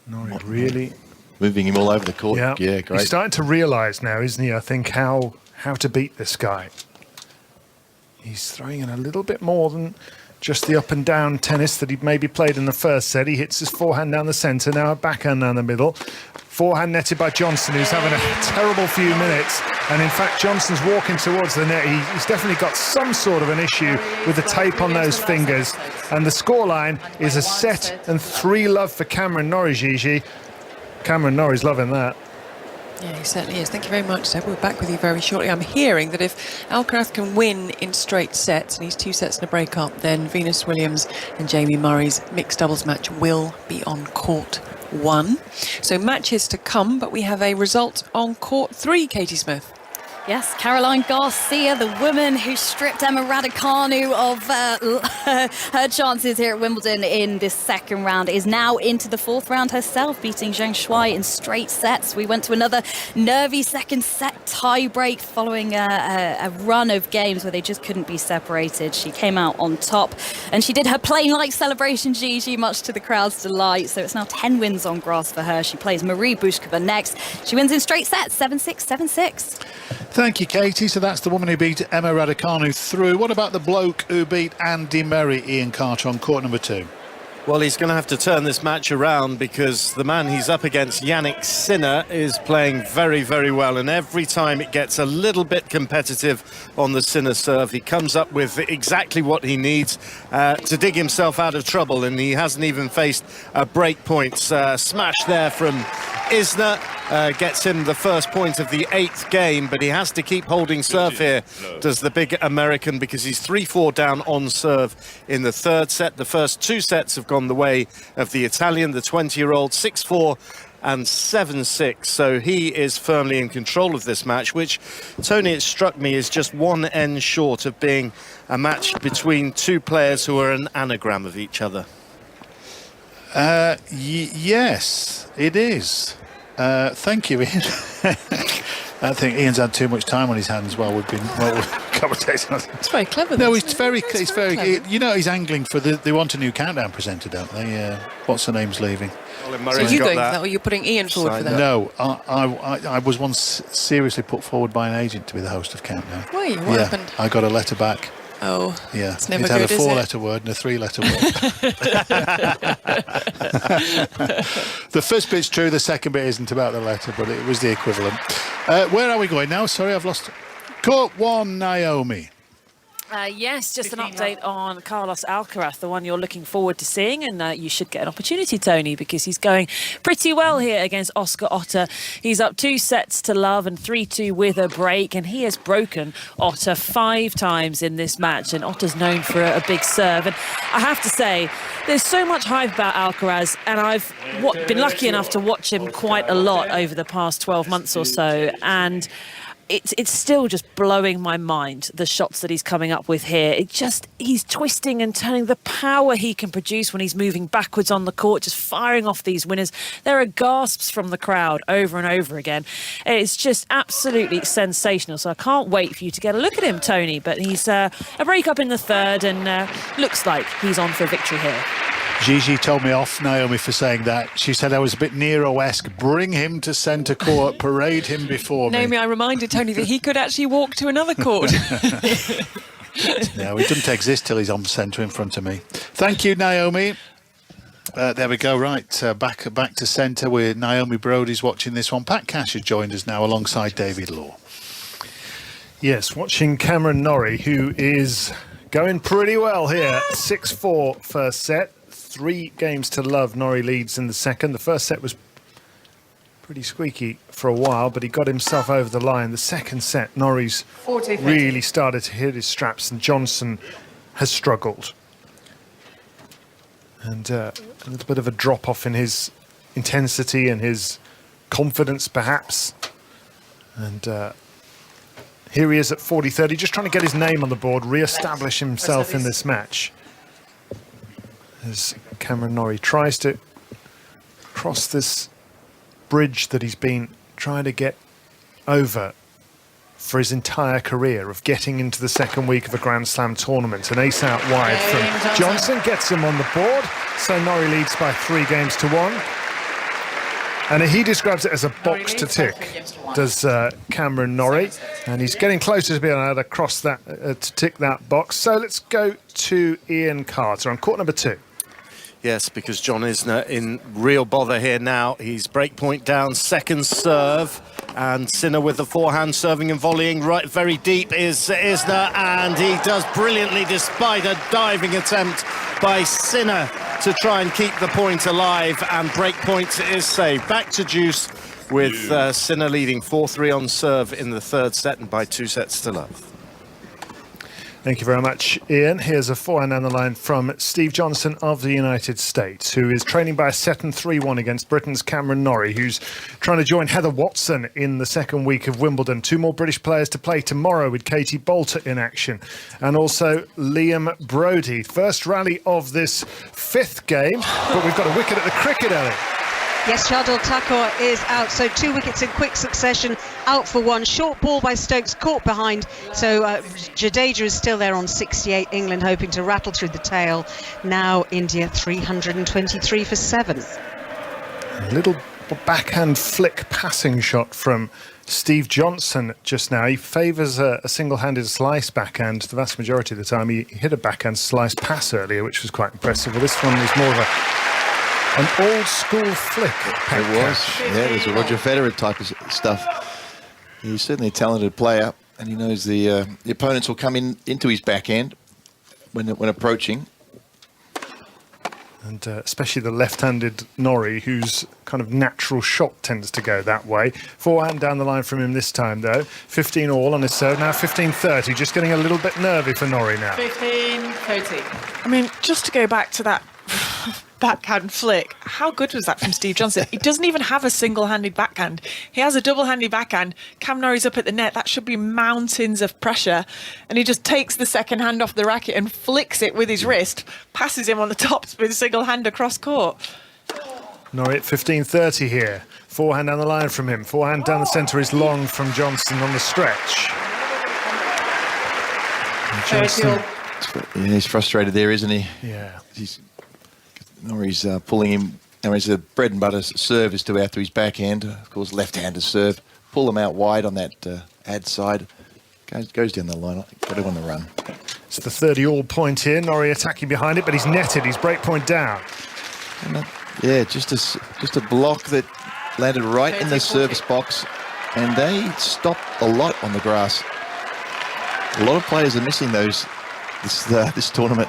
Norrie really moving him all over the court. Yeah, great. He's starting to realise now, isn't he? I think how to beat this guy. He's throwing in a little bit more than just the up and down tennis that he maybe played in the first set. He hits his forehand down the centre, now a backhand down the middle. Forehand netted by Johnson, who's having a terrible few minutes. And in fact, Johnson's walking towards the net. He's definitely got some sort of an issue with the tape on those fingers. And the scoreline is a set and 3-love for Cameron Norrie, Gigi. Cameron Norrie's loving that. Yeah, he certainly is. Thank you very much, Seb. We're back with you very shortly. I'm hearing that if Alcaraz can win in straight sets, and he's 2 sets in a break-up, then Venus Williams and Jamie Murray's mixed doubles match will be on court 1. So matches to come, but we have a result on court 3, Katie Smith. Yes, Caroline Garcia, the woman who stripped Emma Raducanu of her chances here at Wimbledon in this second round, is now into the 4th round herself, beating Zheng Shuai in straight sets. We went to another nervy second set tie-break following a run of games where they just couldn't be separated. She came out on top, and she did her plain-like celebration, Gigi, much to the crowd's delight. So it's now 10 wins on grass for her. She plays Marie Bushkova next. She wins in straight sets, 7-6, 7-6. Thank you, Katie. So that's the woman who beat Emma Raducanu through. What about the bloke who beat Andy Murray, Ian Carter, on court number 2? Well, he's going to have to turn this match around, because the man he's up against, Yannick Sinner, is playing very, very well. And every time it gets a little bit competitive on the Sinner serve, he comes up with exactly what he needs to dig himself out of trouble. And he hasn't even faced a break point. Smash there from Isner gets him the first point of the 8th game, but he has to keep holding serve here, does the big American, because he's 3-4 down on serve in the 3rd set. The first 2 sets have gone the way of the Italian, the 20-year-old, 6-4 and 7-6. So he is firmly in control of this match, which, Tony, it struck me, is just one end short of being a match between 2 players who are an anagram of each other. Yes, it is. Thank you, Ian. I think Ian's had too much time on his hands while we've been commentating. It's very clever. No, he's very clever. You know, he's angling for they want a new countdown presenter, don't they? What's her name's leaving? So are you going for that, or you're putting Ian forward for that? No, I was once seriously put forward by an agent to be the host of Countdown. Were you? What happened? I got a letter back. Oh, yeah. It's never it had good, a 4-letter word and a 3-letter word. The first bit's true, the second bit isn't about the letter, but it was the equivalent. Where are we going now? Sorry, I've lost. Court 1, Naomi. Yes, just an update on Carlos Alcaraz, the one you're looking forward to seeing, and you should get an opportunity, Tony, because he's going pretty well here against Oscar Otte. He's up 2-0 and 3-2 with a break, and he has broken Otte 5 times in this match, and Otte's known for a big serve. And I have to say, there's so much hype about Alcaraz, and I've been lucky enough to watch him quite a lot over the past 12 months or so, and it's still just blowing my mind, the shots that he's coming up with here. He's twisting and turning, the power he can produce when he's moving backwards on the court, just firing off these winners. There are gasps from the crowd over and over again. It's just absolutely sensational. So I can't wait for you to get a look at him, Tony. But he's a break up in the third, and looks like he's on for victory here. Gigi told me off, Naomi, for saying that. She said I was a bit Nero-esque. Bring him to centre court, parade him before me. Naomi, I reminded Tony that he could actually walk to another court. No, he doesn't exist till he's on centre in front of me. Thank you, Naomi. There we go, right. Back to centre where Naomi Brody's watching this one. Pat Cash has joined us now alongside David Law. Yes, watching Cameron Norrie, who is going pretty well here. 6-4 first set. 3 games to love. Norrie leads in the second. The first set was pretty squeaky for a while, but he got himself over the line. The second set, Norrie's really started to hit his straps, and Johnson has struggled. And a little bit of a drop-off in his intensity and his confidence, perhaps. And here he is at 40-30, just trying to get his name on the board, re-establish himself in this match. As Cameron Norrie tries to cross this bridge that he's been trying to get over for his entire career, of getting into the second week of a Grand Slam tournament. An ace out wide from Johnson gets him on the board, so Norrie leads by 3-1. And he describes it as a box to tick, does Cameron Norrie, and he's getting closer to being able to cross that, to tick that box. So let's go to Ian Carter on court number 2. Yes, because John Isner in real bother here now. He's break point down, second serve, and Sinner with the forehand, serving and volleying right very deep is Isner, and he does brilliantly despite a diving attempt by Sinner to try and keep the point alive, and break point is saved. Back to deuce with Sinner leading 4-3 on serve in the third set, and by 2-0. Thank you very much, Ian. Here's a forehand down the line from Steve Johnson of the United States, who is trailing by a set and 3-1 against Britain's Cameron Norrie, who's trying to join Heather Watson in the second week of Wimbledon. 2 more British players to play tomorrow, with Katie Bolter in action, and also Liam Brody. First rally of this 5th game, but we've got a wicket at the cricket, Ellie. Yes, Shardul Thakur is out, so 2 wickets in quick succession, out for 1. Short ball by Stokes, caught behind, so Jadeja is still there on 68. England hoping to rattle through the tail. Now India 323 for 7. A little backhand flick passing shot from Steve Johnson just now. He favours a single-handed slice backhand the vast majority of the time. He hit a backhand slice pass earlier, which was quite impressive. Well, this one is more of an old-school flick. It was. Yeah, it was a Roger Federer type of stuff. He's certainly a talented player, and he knows the opponents will come into his backhand when approaching. And especially the left-handed Norrie, whose kind of natural shot tends to go that way. Forehand down the line from him this time, though. 15 all on his serve, now 15-30. Just getting a little bit nervy for Norrie now. 15-30. I mean, just to go back to that backhand flick, how good was that from Steve Johnson? He doesn't even have a single-handed backhand. He has a double-handed backhand. Cam Norrie's up at the net. That should be mountains of pressure. And he just takes the second hand off the racket and flicks it with his wrist, passes him on the top with a single hand across court. Norrie at 15-30 here. Forehand down the line from him. Forehand down the centre is long from Johnson on the stretch. Johnson, he's frustrated there, isn't he? Yeah. Norrie's pulling him. His bread and butter serve is to out to his backhand. Of course, left-hander serve. Pull him out wide on that ad side. Goes down the line. Got him on the run. It's the 30-all point here. Norrie attacking behind it, but he's netted. He's break point down. Yeah, just a block that landed right in the service box, and they stopped a lot on the grass. A lot of players are missing those this tournament.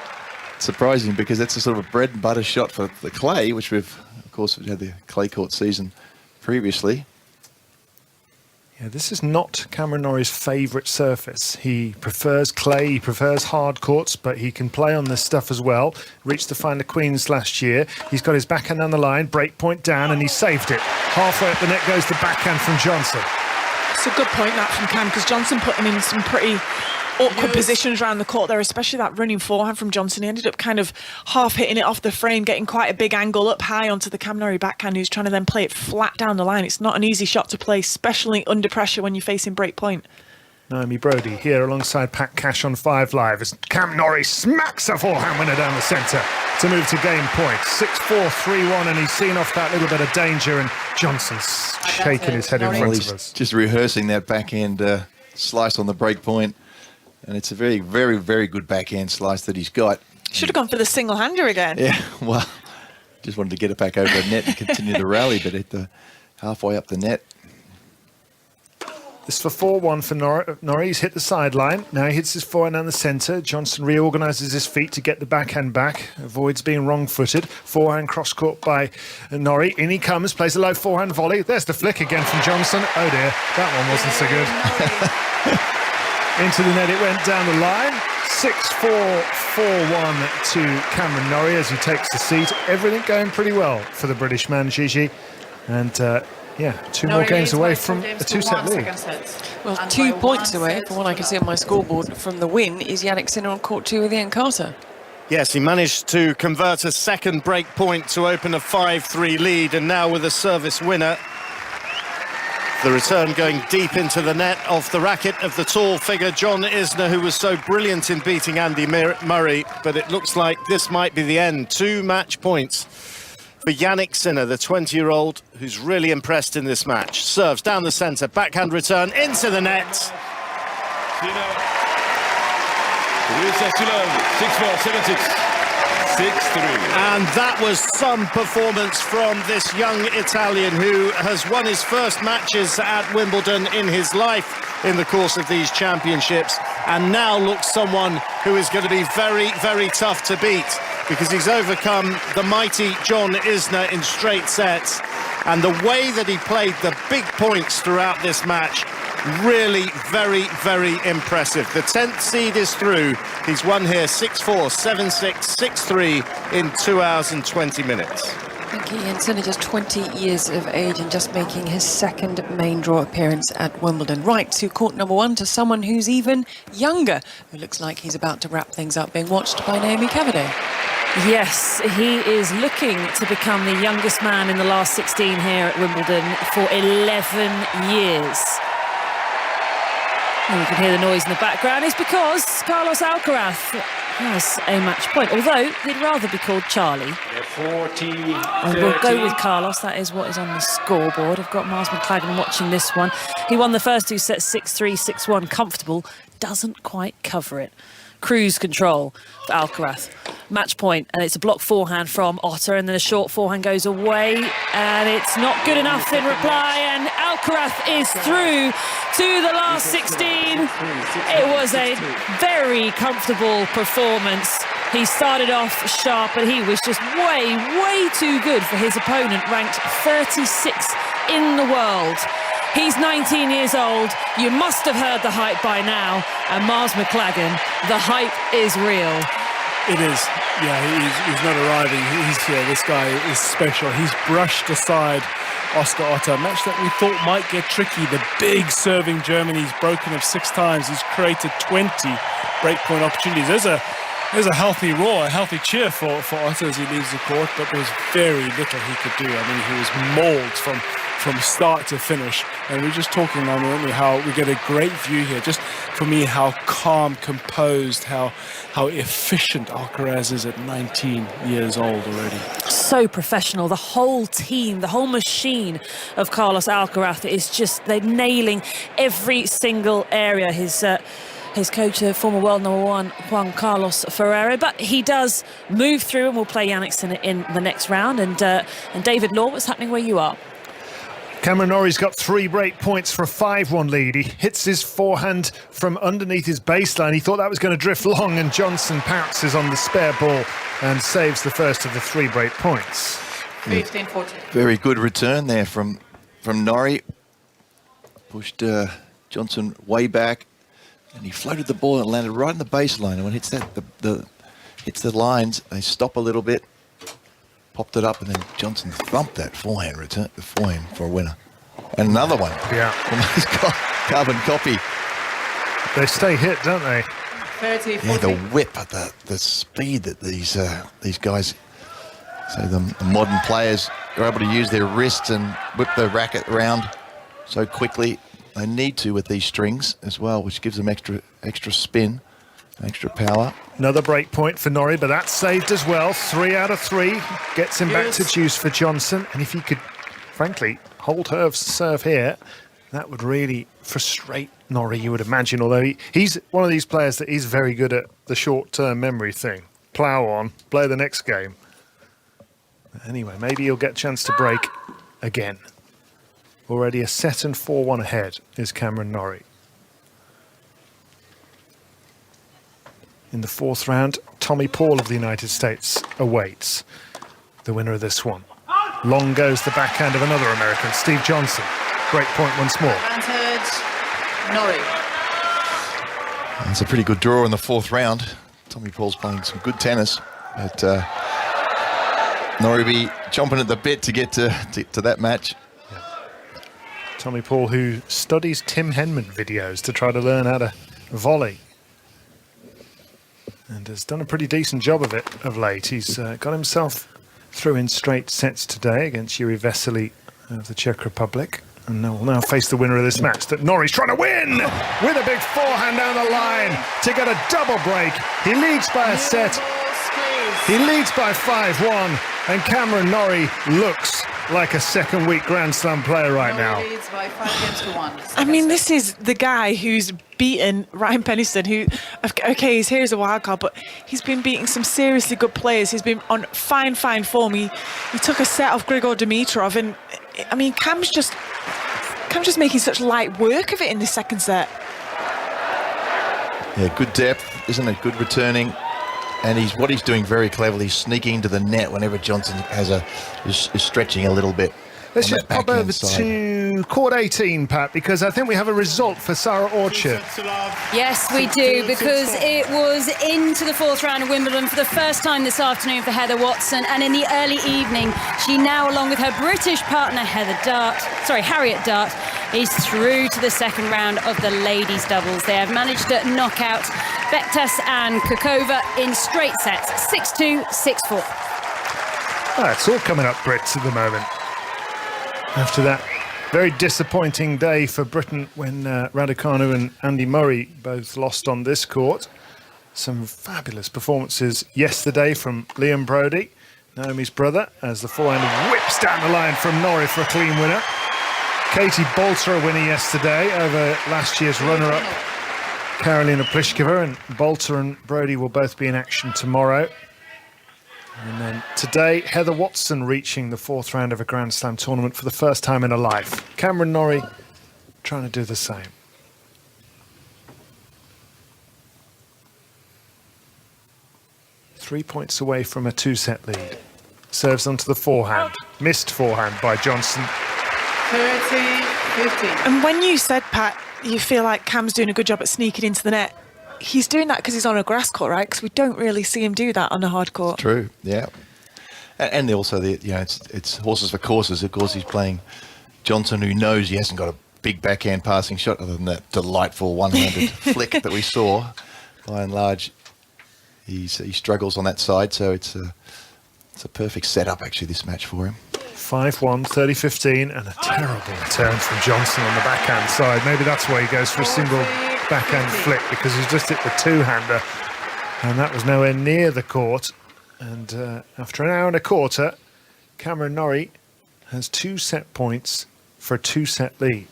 Surprising, because that's a sort of a bread and butter shot for the clay, which we've, of course, had the clay court season previously. Yeah, this is not Cameron Norrie's favourite surface. He prefers clay, he prefers hard courts, but he can play on this stuff as well. Reached the final Queens last year. He's got his backhand down the line, break point down, and he saved it. Halfway up the net goes the backhand from Johnson. It's a good point, that, from Cam, because Johnson put him in some pretty awkward positions around the court there, especially that running forehand from Johnson. He ended up kind of half hitting it off the frame, getting quite a big angle up high onto the Cam Norrie backhand, who's trying to then play it flat down the line. It's not an easy shot to play, especially under pressure when you're facing break point. Naomi Brodie here alongside Pat Cash on 5 Live as Cam Norrie smacks a forehand winner down the centre to move to game point. 6-4, 3-1, and he's seen off that little bit of danger, and Johnson's shaking his head in front of us. Just rehearsing that backhand slice on the break point. And it's a very, very, very good backhand slice that he's got. Should have gone for the single-hander again. Yeah, well, just wanted to get it back over the net and continue to rally, but at the halfway up the net. This for 4-1 for Norrie. He's hit the sideline. Now he hits his forehand down the centre. Johnson reorganises his feet to get the backhand back. Avoids being wrong-footed. Forehand cross-court by Norrie. In he comes, plays a low forehand volley. There's the flick again from Johnson. Oh dear, that one wasn't so good. Into the net it went down the line. 6-4, 4-1 to Cameron Norrie as he takes the seat. Everything going pretty well for the British man, Gigi. And two more games away from a 2-set lead. Well, 2 points away, from what I can see on my scoreboard, from the win is Yannick Sinner on court 2 with Ian Carter. Yes, he managed to convert a second break point to open a 5-3 lead, and now with a service winner. The return going deep into the net off the racket of the tall figure John Isner, who was so brilliant in beating Andy Murray, but it looks like this might be the end. 2 match points for Yannick Sinner, the 20-year-old who's really impressed in this match. Serves down the centre, backhand return into the net. 6-4, 7-6. 6-3. And that was some performance from this young Italian who has won his first matches at Wimbledon in his life in the course of these championships, and now looks someone who is going to be very, very tough to beat, because he's overcome the mighty John Isner in straight sets, and the way that he played the big points throughout this match, really very, very impressive. The 10th seed is through. He's won here 6-4, 7-6, 6-3 in 2 hours and 20 minutes. Thank you, Ian Sinner, just 20 years of age and just making his second main draw appearance at Wimbledon. Right to court number 1, to someone who's even younger, who looks like he's about to wrap things up, being watched by Naomi Cavaday. Yes, he is looking to become the youngest man in the last 16 here at Wimbledon for 11 years. And you can hear the noise in the background. It's because Carlos Alcaraz has a match point, although he'd rather be called Charlie. 40, and we'll go with Carlos. That is what is on the scoreboard. I've got Miles McLagan watching this one. He won the first 2 sets 6-3, 6-1. Comfortable. Doesn't quite cover it. Cruise control for Alcaraz. Match point, and it's a block forehand from Otter, and then a short forehand goes away, and it's not good enough in reply, and Alcaraz is through to the last 16. It was a very comfortable performance. He started off sharp, but he was just way, way too good for his opponent, ranked 36th in the world. He's 19 years old. You must have heard the hype by now. And Miles McLagan, the hype is real. It is. Yeah, he's not arriving. This guy is special. He's brushed aside Oscar Otter, a match that we thought might get tricky. The big serving German, he's broken up 6 times. He's created 20 breakpoint opportunities. There's a healthy roar, a healthy cheer for Otter as he leaves the court, but there was very little he could do. I mean, he was mauled from from start to finish. And we're just talking now, Naomi, how we get a great view here. Just for me, how calm, composed, how efficient Alcaraz is at 19 years old already. So professional. The whole team, the whole machine of Carlos Alcaraz is just, they're nailing every single area. His coach, former world number one, Juan Carlos Ferrero, but he does move through and will play Jannik Sinner in the next round. And David Law, what's happening where you are? Cameron Norrie's got 3 break points for a 5-1 lead. He hits his forehand from underneath his baseline. He thought that was going to drift long, and Johnson pounces on the spare ball and saves the first of the 3 break points. 15-14. Very good return there from Norrie. Pushed Johnson way back, and he floated the ball and landed right on the baseline. And when it hits that, hits the lines, they stop a little bit, popped it up, and then Johnson thumped that forehand return, the forehand for a winner. And another one. Yeah. He's got carbon copy. They stay hit, don't they? 30, Yeah, the whip, the speed that these guys, so the modern players are able to use their wrists and whip the racket around so quickly. They need to with these strings as well, which gives them extra spin, extra power. Another break point for Norrie, but that's saved as well. 3 out of 3 gets him back to juice for Johnson. And if he could, frankly, hold her serve here, that would really frustrate Norrie, you would imagine. Although he's one of these players that is very good at the short-term memory thing. Plough on, play the next game. Anyway, maybe he'll get a chance to break again. Already a set and 4-1 ahead is Cameron Norrie. In the 4th round, Tommy Paul of the United States awaits the winner of this one. Long goes the backhand of another American, Steve Johnson. Break point once more. Advantage, Norrie. It's a pretty good draw in the 4th round. Tommy Paul's playing some good tennis, but Norrie be chomping at the bit to get to that match. Tommy Paul, who studies Tim Henman videos to try to learn how to volley, and has done a pretty decent job of it of late. He's got himself through in straight sets today against Yuri Vesely of the Czech Republic, and will now face the winner of this match that Norrie's trying to win with a big forehand down the line to get a double break. He leads by a set. He leads by 5-1, and Cameron Norrie looks like a second-week Grand Slam player right now. Leads by 5-1. I mean, this is the guy who's beaten Ryan Peniston, who, okay, he's here as a wild card, but he's been beating some seriously good players. He's been on fine form. He took a set off Grigor Dimitrov, and I mean, Cam's just making such light work of it in the second set. Yeah, good depth, isn't it? Good returning. And what he's doing very cleverly, he's sneaking into the net whenever Johnson is stretching a little bit. Let's just pop over to court 18, Pat, because I think we have a result for Sarah Orchard. Yes, we do, because it was into the 4th round of Wimbledon for the first time this afternoon for Heather Watson, and in the early evening, she now, along with her British partner Harriet Dart, is through to the 2nd round of the ladies' doubles. They have managed to knock out Bektas and Kukova in straight sets, 6-2, 6-4. It's all coming up Brits at the moment. After that very disappointing day for Britain when Raducanu and Andy Murray both lost on this court. Some fabulous performances yesterday from Liam Brodie, Naomi's brother, as the forehand whips down the line from Norrie for a clean winner. Katie Bolter a winner yesterday over last year's runner-up Karolina Pliskova, and Bolter and Brodie will both be in action tomorrow. And then today, Heather Watson reaching the 4th round of a Grand Slam tournament for the first time in her life. Cameron Norrie trying to do the same. Three points away from a 2-set lead. Serves onto the forehand. Missed forehand by Johnson. 30-15. And when you said, Pat, you feel like Cam's doing a good job at sneaking into the net, he's doing that because he's on a grass court, right? Because we don't really see him do that on a hard court. True, yeah. And also, it's horses for courses. Of course, he's playing Johnson, who knows he hasn't got a big backhand passing shot other than that delightful one-handed flick that we saw. By and large, he struggles on that side, so it's a perfect setup, actually, this match for him. 5-1, 30-15, and a terrible return from Johnson on the backhand side. Maybe that's why he goes for a single backhand flick, because he's just hit the two-hander, and that was nowhere near the court. And after an hour and a quarter, Cameron Norrie has 2 set points for a 2-set lead.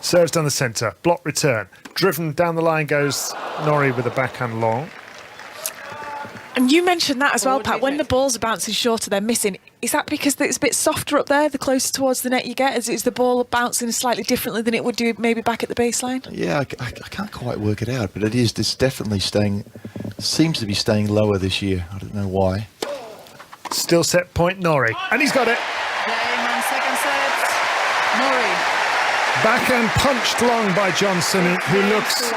Serves down the centre, block return. Driven down the line goes Norrie with a backhand long. And you mentioned that as well, Pat. When the balls are bouncing shorter, they're missing. Is that because it's a bit softer up there, the closer towards the net you get? Is the ball bouncing slightly differently than it would do maybe back at the baseline? Yeah, I can't quite work it out, but it's definitely seems to be staying lower this year. I don't know why. Still set point Norrie, and he's got it. Game second set, Norrie. Backhand punched long by Johnson, who looks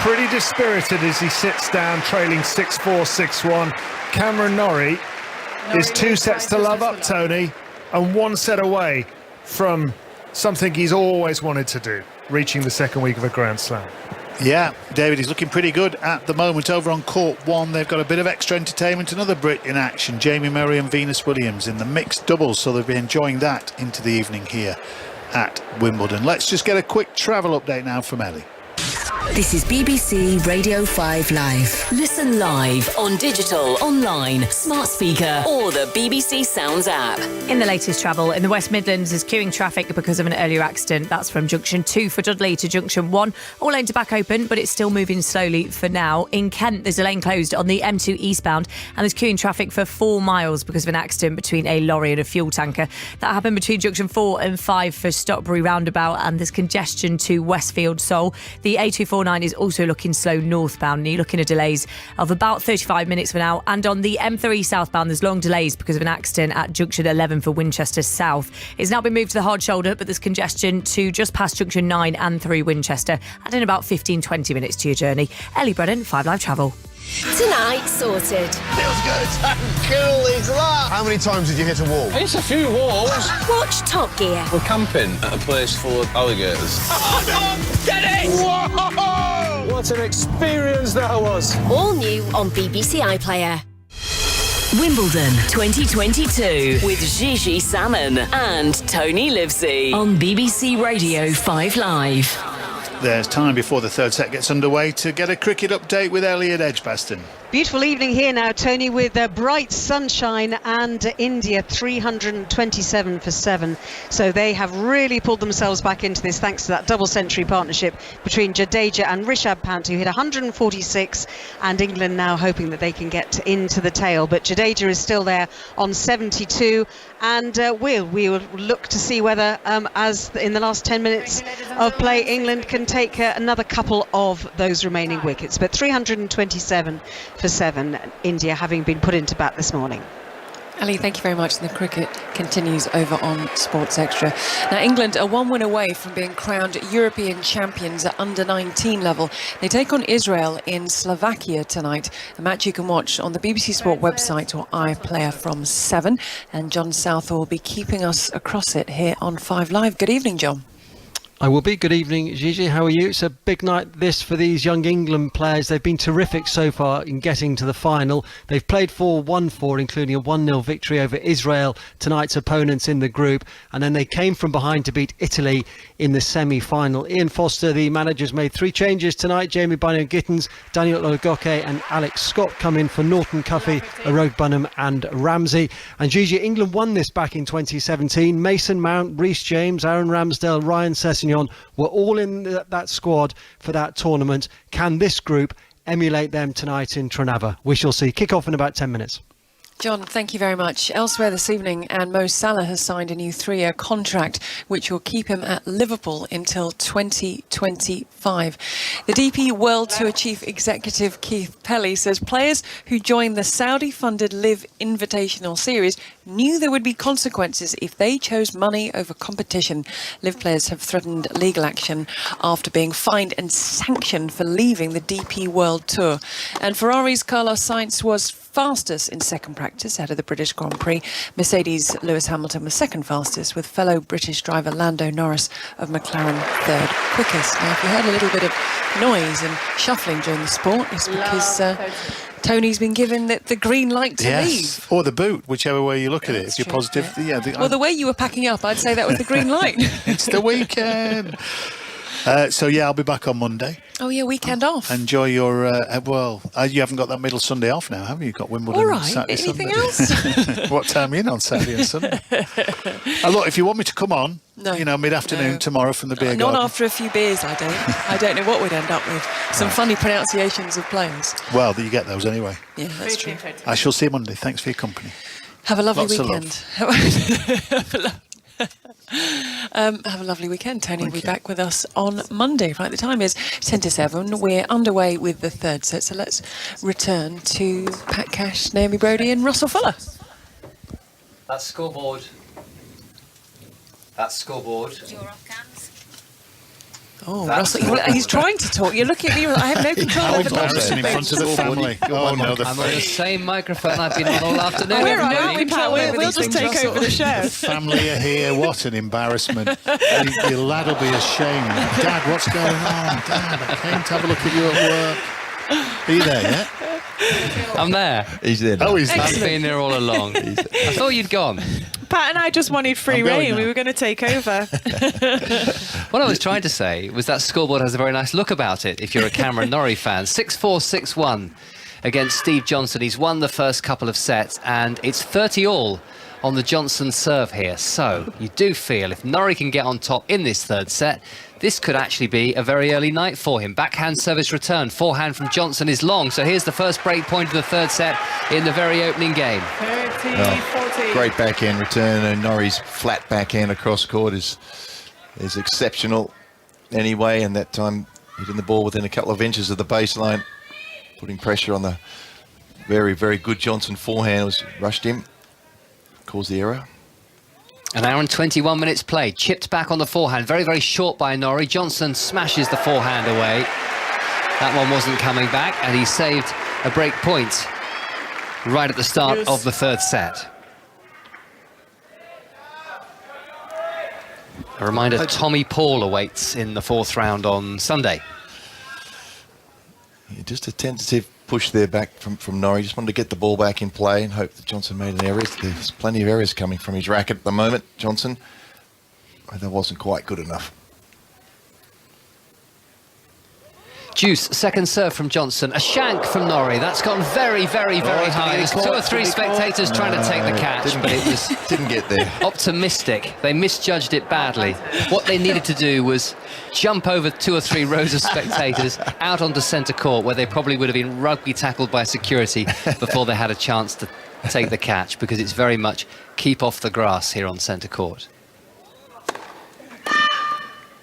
pretty dispirited as he sits down, trailing 6-4, 6-1. Cameron Norrie is 2 sets to love up, Tony, and 1 set away from something he's always wanted to do, reaching the second week of a Grand Slam. Yeah, David, he's looking pretty good at the moment over on court 1. They've got a bit of extra entertainment, another Brit in action, Jamie Murray and Venus Williams in the mixed doubles, so they'll be enjoying that into the evening here at Wimbledon. Let's just get a quick travel update now from Ellie. This is BBC Radio 5 Live. Listen live on digital, online, smart speaker, or the BBC Sounds app. In the latest travel, in the West Midlands, there's queuing traffic because of an earlier accident. That's from Junction 2 for Dudley to Junction 1. All lanes are back open, but it's still moving slowly for now. In Kent, there's a lane closed on the M2 eastbound, and there's queuing traffic for 4 miles because of an accident between a lorry and a fuel tanker. That happened between Junction 4 and 5 for Stockbury roundabout, and there's congestion to Westfield Seoul. The A249 is also looking slow northbound, and you're looking at delays of about 35 minutes for now. And on the M3 southbound, there's long delays because of an accident at Junction 11 for Winchester South. It's now been moved to the hard shoulder, but there's congestion to just past Junction 9 and through Winchester, adding about 15-20 minutes to your journey. Ellie Brennan, 5 Live Travel. Tonight sorted. Feels good. How cool is that? How many times did you hit a wall? It's a few walls. Watch Top Gear. We're camping at a place full of alligators. Oh, no! Get it! Whoa! What an experience that was. All new on BBC iPlayer. Wimbledon 2022 with Gigi Salmon and Tony Livesey on BBC Radio 5 Live. There's time before the third set gets underway to get a cricket update with Elliot Edgbaston. Beautiful evening here now, Tony, with bright sunshine and India 327 for 7. So they have really pulled themselves back into this thanks to that double century partnership between Jadeja and Rishabh Pant, who hit 146, and England now hoping that they can get into the tail. But Jadeja is still there on 72, and we will look to see whether, as in the last 10 minutes of play, England can take another couple of those remaining wickets. But 327 for 7, India having been put into bat this morning. Ali, thank you very much. And the cricket continues over on Sports Extra. Now, England are 1 win away from being crowned European champions at under-19 level. They take on Israel in Slovakia tonight. A match you can watch on the BBC Sport website or iPlayer from 7. And John Southall will be keeping us across it here on 5 Live. Good evening, John. I will be. Good evening, Gigi. How are you? It's a big night this for these young England players. They've been terrific so far in getting to the final. They've played 4-1-4, including a 1-0 victory over Israel, tonight's opponents in the group. And then they came from behind to beat Italy in the semi-final. Ian Foster, the manager's made 3 changes tonight. Jamie Bynum-Gittens, Daniel Ogoke and Alex Scott come in for Norton Cuffey, Arogue Bunham and Ramsey. And Gigi, England won this back in 2017. Mason Mount, Reece James, Aaron Ramsdale, Ryan Sessegnon were all in that squad for that tournament. Can this group emulate them tonight in Trnava? We shall see. Kick off in about 10 minutes. John, thank you very much. Elsewhere this evening, and Mo Salah has signed a new 3-year contract, which will keep him at Liverpool until 2025. The DP World Tour Chief Executive Keith Pelly says players who joined the Saudi-funded Live Invitational Series knew there would be consequences if they chose money over competition. Live players have threatened legal action after being fined and sanctioned for leaving the DP World Tour. And Ferrari's Carlos Sainz was fastest in second practice practice ahead of the British Grand Prix. Mercedes' Lewis Hamilton was second fastest, with fellow British driver Lando Norris of McLaren third quickest. Now, if you heard a little bit of noise and shuffling during the sport, it's because Tony's been given the green light to leave. Or the boot, whichever way you look at it. If you're positive, Well, the way you were packing up, I'd say that was the green light. It's the weekend. I'll be back on Monday. Oh, yeah, weekend off. Enjoy your, you haven't got that middle Sunday off now, have you? You've got Wimbledon All right, Saturday, anything Sunday. else? What time are you in on Saturday and Sunday? Look, if you want me to come on, mid-afternoon tomorrow from the beer garden. Not after a few beers, I don't. I don't know what we'd end up with. Some funny pronunciations of players. Well, you get those anyway. Yeah, that's true. I shall see you Monday. Thanks for your company. Have a lovely Lots weekend. Have a lovely weekend. Tony will be back with us on Monday. Right, the time is 10 to 7. We're underway with the third set, so let's return to Pat Cash, Naomi Brodie and Russell Fuller. That scoreboard. Oh, Russell, he's trying to talk. You're looking at me. I have no control over embarrassing in front of the family. Oh, no, I'm on the same microphone I've been on all afternoon. We'll just take over the show. The family are here. What an embarrassment. Your lad will be ashamed. Dad, what's going on? Dad, I came to have a look at you at work. Are you there yet? I'm there. He's there. Oh, he's there. I've been there all along. I thought you'd gone. Pat and I just wanted free reign. We were going to take over. What I was trying to say was that scoreboard has a very nice look about it if you're a Cameron Norrie fan. 6-4, 6-1 against Steve Johnson. He's won the first couple of sets, and it's 30-all on the Johnson serve here. So you do feel if Norrie can get on top in this third set, this could actually be a very early night for him. Backhand service return. Forehand from Johnson is long. So here's the first break point of the third set in the very opening game. 30-40. Great backhand return, and Norrie's flat backhand across court is exceptional anyway, and that time hitting the ball within a couple of inches of the baseline, putting pressure on the very, very good Johnson forehand. Was rushed him, caused the error. An hour and 21 minutes played. Chipped back on the forehand. Very, very short by Norrie. Johnson smashes the forehand away. That one wasn't coming back, and he saved a break point right at the start of the third set. A reminder, Tommy Paul awaits in the fourth round on Sunday. Yeah, just a tentative push there back from Norrie. Just wanted to get the ball back in play and hope that Johnson made an error. There's plenty of errors coming from his racket at the moment, Johnson. But that wasn't quite good enough. Deuce, second serve from Johnson. A shank from Norrie. That's gone very, very, very high. There's two or three spectators trying to take the catch, but it was didn't get there. Optimistic. They misjudged it badly. What they needed to do was jump over two or three rows of spectators out onto centre court, where they probably would have been rugby tackled by security before they had a chance to take the catch, because it's very much keep off the grass here on centre court.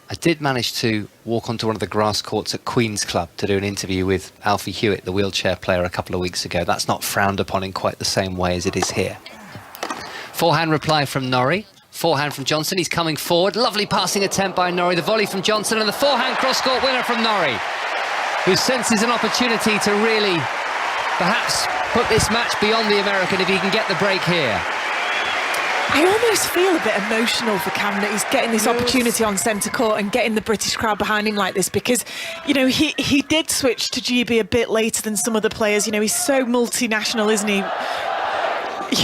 I did manage to walk onto one of the grass courts at Queen's Club to do an interview with Alfie Hewitt, the wheelchair player, a couple of weeks ago. That's not frowned upon in quite the same way as it is here. Forehand reply from Norrie. Forehand from Johnson. He's coming forward. Lovely passing attempt by Norrie. The volley from Johnson, and the forehand cross-court winner from Norrie, who senses an opportunity to really perhaps put this match beyond the American if he can get the break here. I almost feel a bit emotional for Cam that he's getting this opportunity on centre court and getting the British crowd behind him like this, because, you know, he did switch to GB a bit later than some other players. You know, he's so multinational, isn't he?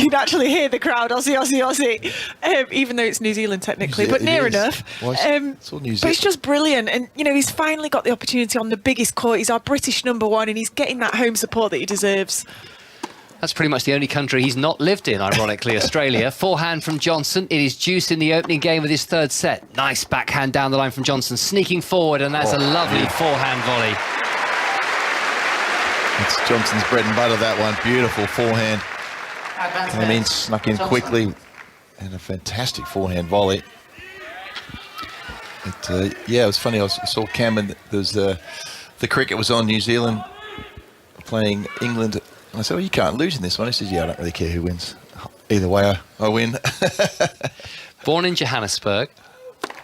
You'd actually hear the crowd, Aussie, Aussie, Aussie, even though it's New Zealand technically, but near enough. It's all New Zealand. But it's just brilliant. And, you know, he's finally got the opportunity on the biggest court. He's our British number one, and he's getting that home support that he deserves. That's pretty much the only country he's not lived in, ironically, Australia. Forehand from Johnson. It is Deuce in the opening game of this third set. Nice backhand down the line from Johnson, sneaking forward, and that's a lovely forehand volley. It's Johnson's bread and butter, that one. Beautiful forehand. Came in, snuck in quickly, and a fantastic forehand volley. Yeah, it was funny. I saw Cameron. There's the cricket was on. New Zealand playing England. I said, well, you can't lose in this one. He says, yeah, I don't really care who wins. Either way, I win. Born in Johannesburg,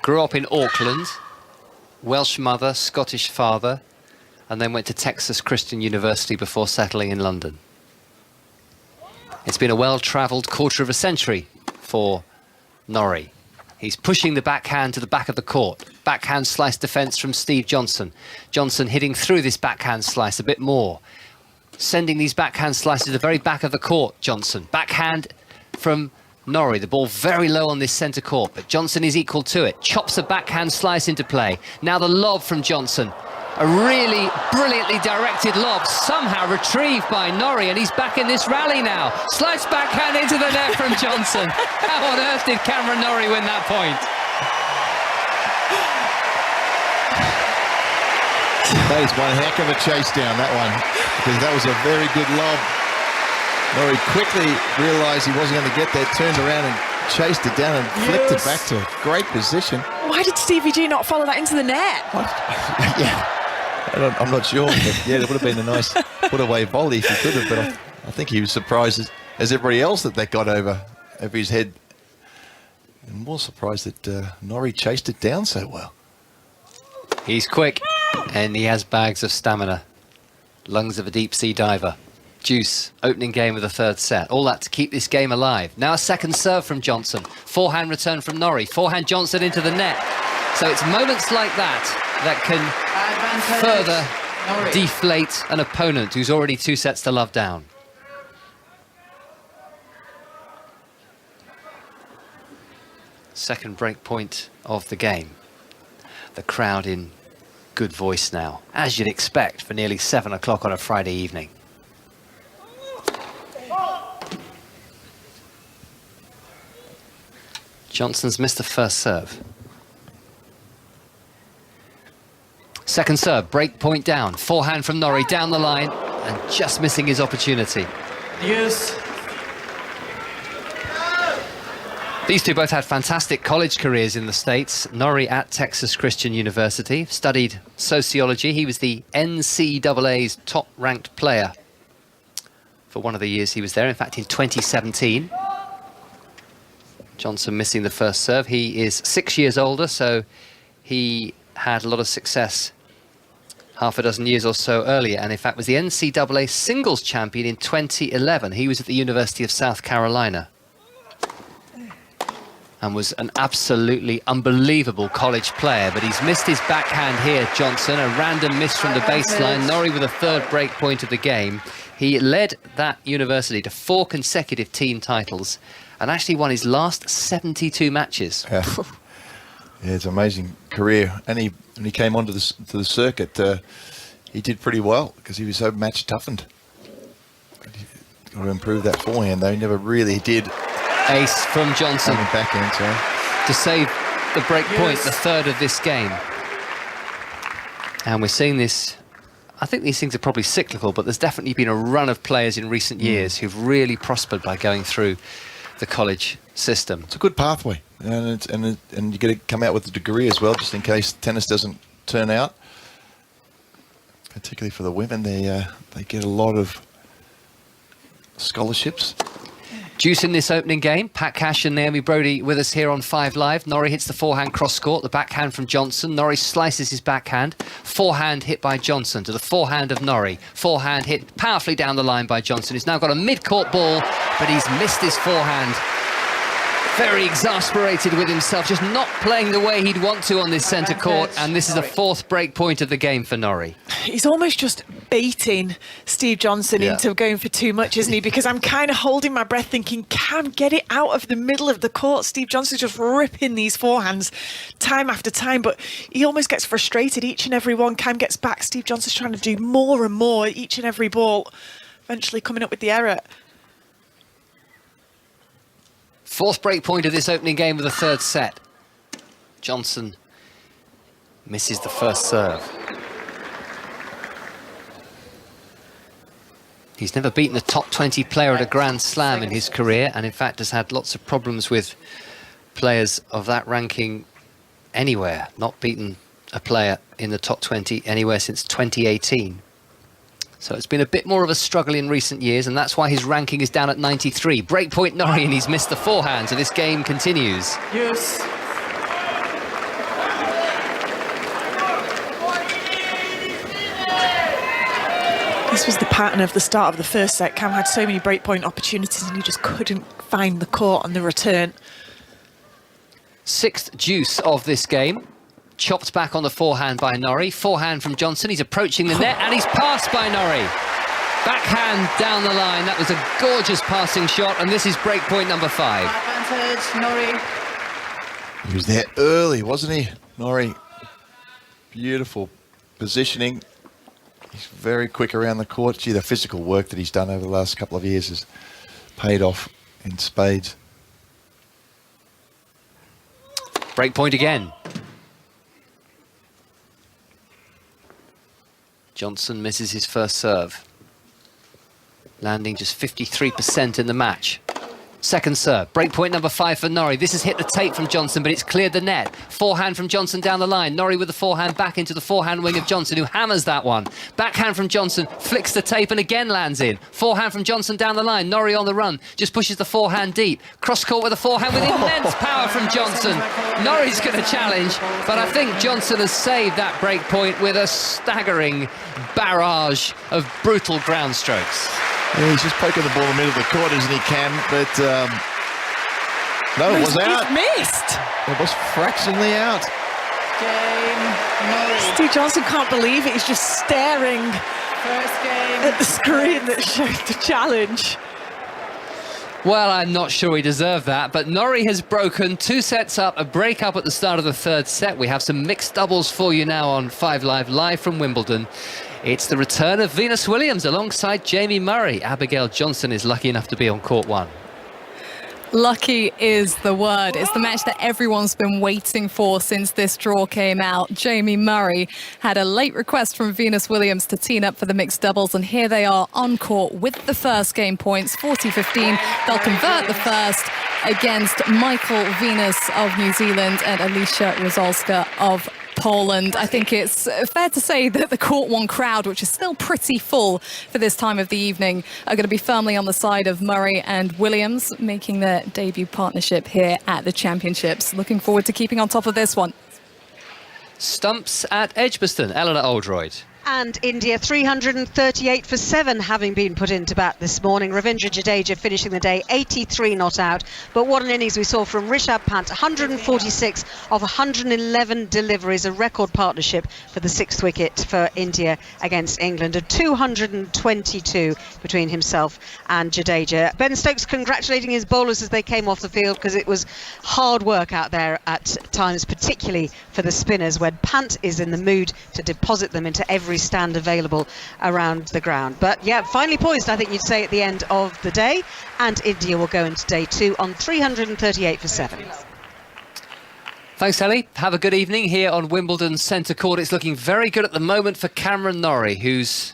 grew up in Auckland, Welsh mother, Scottish father, and then went to Texas Christian University before settling in London. It's been a well-travelled quarter of a century for Norrie. He's pushing the backhand to the back of the court. Backhand slice defence from Steve Johnson. Johnson hitting through this backhand slice a bit more. Sending these backhand slices to the very back of the court, Johnson. Backhand from Norrie. The ball very low on this centre court, but Johnson is equal to it. Chops a backhand slice into play. Now the lob from Johnson. A really brilliantly directed lob, somehow retrieved by Norrie, and he's back in this rally now. Slice backhand into the net from Johnson. How on earth did Cameron Norrie win that point? That is one heck of a chase down, that one, because that was a very good lob. Norrie quickly realised he wasn't going to get that, turned around and chased it down and flipped it back to a great position. Why did Stevie G not follow that into the net? Yeah. I'm not sure, but yeah, it would have been a nice put-away volley if he could have, but I think he was surprised, as everybody else, that got over his head. And more surprised that Norrie chased it down so well. He's quick, and he has bags of stamina. Lungs of a deep-sea diver. Juice, opening game of the third set. All that to keep this game alive. Now a second serve from Johnson. Forehand return from Norrie. Forehand Johnson into the net. So it's moments like that that can further deflate an opponent who's already 2 sets to love down. Second break point of the game. The crowd in good voice now, as you'd expect for nearly 7 o'clock on a Friday evening. Johnson's missed the first serve. Second serve, break point down. Forehand from Norrie down the line and just missing his opportunity. Yes. These two both had fantastic college careers in the States. Norrie at Texas Christian University, studied sociology. He was the NCAA's top-ranked player for one of the years he was there. In fact, in 2017. Johnson missing the first serve. He is 6 years older, so he had a lot of success half a dozen years or so earlier, and in fact was the NCAA singles champion in 2011. He was at the University of South Carolina and was an absolutely unbelievable college player, but he's missed his backhand here, Johnson. A random miss from the baseline. Norrie with a third break point of the game. He led that university to 4 consecutive team titles and actually won his last 72 matches. Yeah, it's an amazing career. And when he came onto the circuit, he did pretty well because he was so match toughened. Got to improve that forehand though. He never really did. Ace from Johnson. Backhand, sorry. To save the break point, the third of this game. And we're seeing this. I think these things are probably cyclical, but there's definitely been a run of players in recent years who've really prospered by going through the college system. It's a good pathway, and you get to come out with a degree as well, just in case tennis doesn't turn out. Particularly for the women, they get a lot of scholarships. Juice in this opening game. Pat Cash and Naomi Brodie with us here on 5 Live. Norrie hits the forehand cross-court, the backhand from Johnson. Norrie slices his backhand. Forehand hit by Johnson to the forehand of Norrie. Forehand hit powerfully down the line by Johnson. He's now got a mid-court ball, but he's missed his forehand. Very exasperated with himself, just not playing the way he'd want to on this centre court, and this is the 4th break point of the game for Norrie. He's almost just baiting Steve Johnson into going for too much, isn't he? Because I'm kind of holding my breath thinking, Cam, get it out of the middle of the court. Steve Johnson's just ripping these forehands time after time, but he almost gets frustrated each and every one. Cam gets back. Steve Johnson's trying to do more and more each and every ball, eventually coming up with the error. 4th break point of this opening game of the third set. Johnson misses the first serve. He's never beaten a top 20 player at a Grand Slam in his career, and in fact has had lots of problems with players of that ranking anywhere. Not beaten a player in the top 20 anywhere since 2018. So it's been a bit more of a struggle in recent years, and that's why his ranking is down at 93. Breakpoint Norrie, and he's missed the forehand, so this game continues. Yes. This was the pattern of the start of the first set. Cam had so many breakpoint opportunities and he just couldn't find the court on the return. Sixth deuce of this game. Chopped back on the forehand by Norrie. Forehand from Johnson. He's approaching the net and he's passed by Norrie. Backhand down the line. That was a gorgeous passing shot, and this is breakpoint number 5. Advantage, Norrie. He was there early, wasn't he, Norrie? Beautiful positioning. He's very quick around the court. Gee, the physical work that he's done over the last couple of years has paid off in spades. Breakpoint again. Johnson misses his first serve. Landing just 53% in the match. Second serve, breakpoint number 5 for Norrie. This has hit the tape from Johnson, but it's cleared the net. Forehand from Johnson down the line. Norrie with the forehand back into the forehand wing of Johnson, who hammers that one. Backhand from Johnson, flicks the tape and again lands in. Forehand from Johnson down the line. Norrie on the run, just pushes the forehand deep. Cross court with a forehand with immense power from Johnson. Norrie's going to challenge, but I think Johnson has saved that breakpoint with a staggering barrage of brutal ground strokes. Yeah, he's just poking the ball in the middle of the court, isn't he, Cam? But no, it was out. He's missed. It was fractionally out. Steve Johnson can't believe it. He's just staring at the screen that showed the challenge. Well, I'm not sure he deserved that, but Norrie has broken 2 sets up, a break up at the start of the third set. We have some mixed doubles for you now on 5 live from Wimbledon. It's the return of Venus Williams alongside Jamie Murray. Abigail Johnson is lucky enough to be on court 1. Lucky is the word. It's the match that everyone's been waiting for since this draw came out. Jamie Murray had a late request from Venus Williams to team up for the mixed doubles, and here they are on court with the first game points, 40-15. They'll convert the first against Michael Venus of New Zealand and Alicia Rozalska of Poland. I think it's fair to say that the Court 1 crowd, which is still pretty full for this time of the evening, are going to be firmly on the side of Murray and Williams, making their debut partnership here at the Championships. Looking forward to keeping on top of this one. Stumps at Edgbaston, Eleanor Oldroyd. And India 338 for 7 having been put into bat this morning. Ravindra Jadeja finishing the day 83 not out. But what an innings we saw from Rishabh Pant. 146 of 111 deliveries, a record partnership for the 6th wicket for India against England. A 222 between himself and Jadeja. Ben Stokes congratulating his bowlers as they came off the field, because it was hard work out there at times, particularly for the spinners, when Pant is in the mood to deposit them into every stand available around the ground. But yeah, finally poised, I think you'd say, at the end of the day, and India will go into day 2 on 338 for 7. Thanks, Ellie. Have a good evening here on Wimbledon Centre Court. It's looking very good at the moment for Cameron Norrie, who's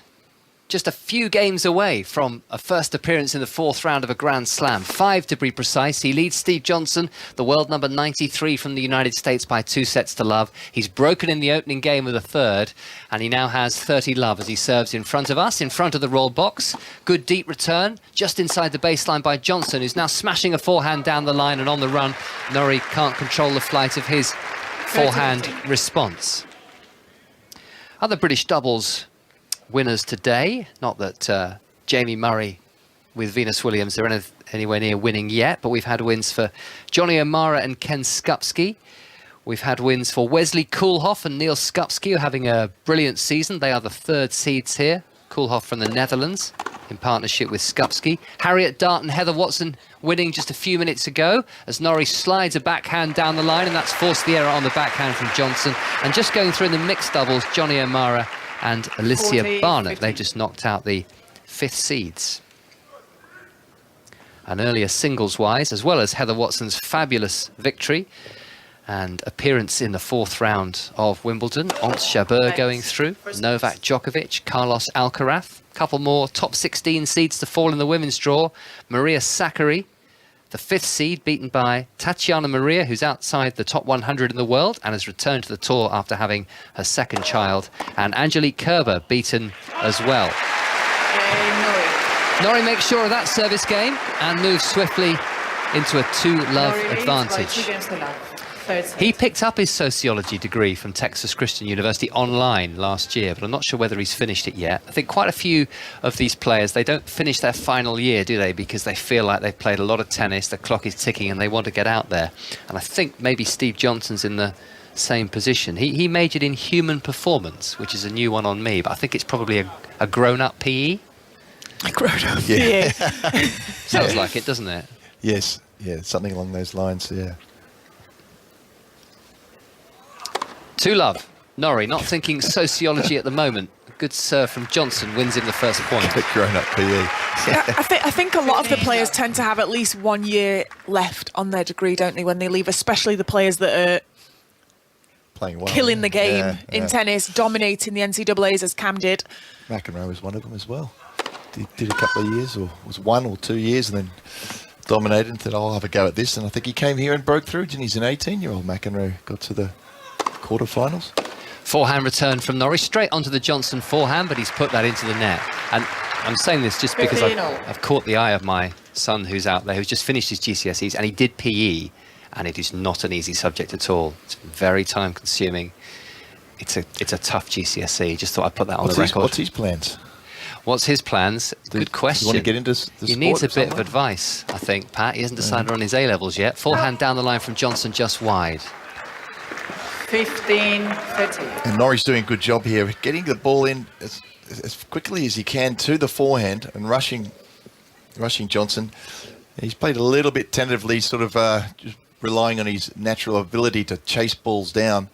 just a few games away from a first appearance in the 4th round of a Grand Slam. 5 to be precise. He leads Steve Johnson, the world number 93 from the United States, by 2 sets to love. He's broken in the opening game of the 3rd, and he now has 30 love as he serves in front of us, in front of the roll box. Good deep return, just inside the baseline by Johnson, who's now smashing a forehand down the line and on the run. Norrie can't control the flight of his forehand response. Other British doubles winners today. Not that Jamie Murray with Venus Williams are anywhere near winning yet, but we've had wins for Johnny O'Mara and Ken Skupski. We've had wins for Wesley Koolhof and Neil Skupski, who are having a brilliant season. They are the 3rd seeds here. Koolhof from the Netherlands in partnership with Skupski. Harriet Dart and Heather Watson winning just a few minutes ago as Norrie slides a backhand down the line, and that's forced the error on the backhand from Johnson. And just going through in the mixed doubles, Johnny O'Mara and Alicia Barnett. They just knocked out the 5th seeds. And earlier singles-wise, as well as Heather Watson's fabulous victory and appearance in the 4th round of Wimbledon. Ons Jabeur going through, Novak Djokovic, Carlos Alcaraz. A couple more top 16 seeds to fall in the women's draw. Maria Sakkari, the 5th seed, beaten by Tatiana Maria, who's outside the top 100 in the world and has returned to the tour after having her 2nd child. And Angelique Kerber beaten as well. Norrie makes sure of that service game and moves swiftly into a 2-love advantage. He picked up his sociology degree from Texas Christian University online last year, but I'm not sure whether he's finished it yet. I think quite a few of these players, they don't finish their final year, do they? Because they feel like they've played a lot of tennis, the clock is ticking and they want to get out there. And I think maybe Steve Johnson's in the same position. He majored in human performance, which is a new one on me, but I think it's probably a grown-up PE. A grown-up Yeah. PE. Sounds like it, doesn't it? Yes, yeah, something along those lines, yeah. To love. Norrie, not thinking sociology at the moment. Good serve from Johnson, wins him the first point. Grown-up PE. Yeah, I think a lot of the players tend to have at least 1 year left on their degree, don't they, when they leave, especially the players that are Playing well, killing the game yeah. in tennis, dominating the NCAAs as Cam did. McEnroe was one of them as well. Did a couple of years, or was 1 or 2 years, and then dominated and said, I'll have a go at this. And I think he came here and broke through. Didn't he? He's an 18-year-old McEnroe, got to the quarterfinals. Forehand return from Norrie, straight onto the Johnson forehand, but he's put that into the net. And I'm saying this just because I've caught the eye of my son who's out there, who's just finished his GCSEs, and he did PE, and it is not an easy subject at all. It's very time-consuming. It's a tough GCSE. Just thought I'd put that on the record. What's his plans? What's his plans? Good question. You want to get into the sport? He needs a bit of advice, I think, Pat. He hasn't decided on his A-levels yet. Forehand down the line from Johnson, just wide. 15-30. And Norrie's doing a good job here, getting the ball in as quickly as he can to the forehand and rushing Johnson. He's played a little bit tentatively, sort of just relying on his natural ability to chase balls down,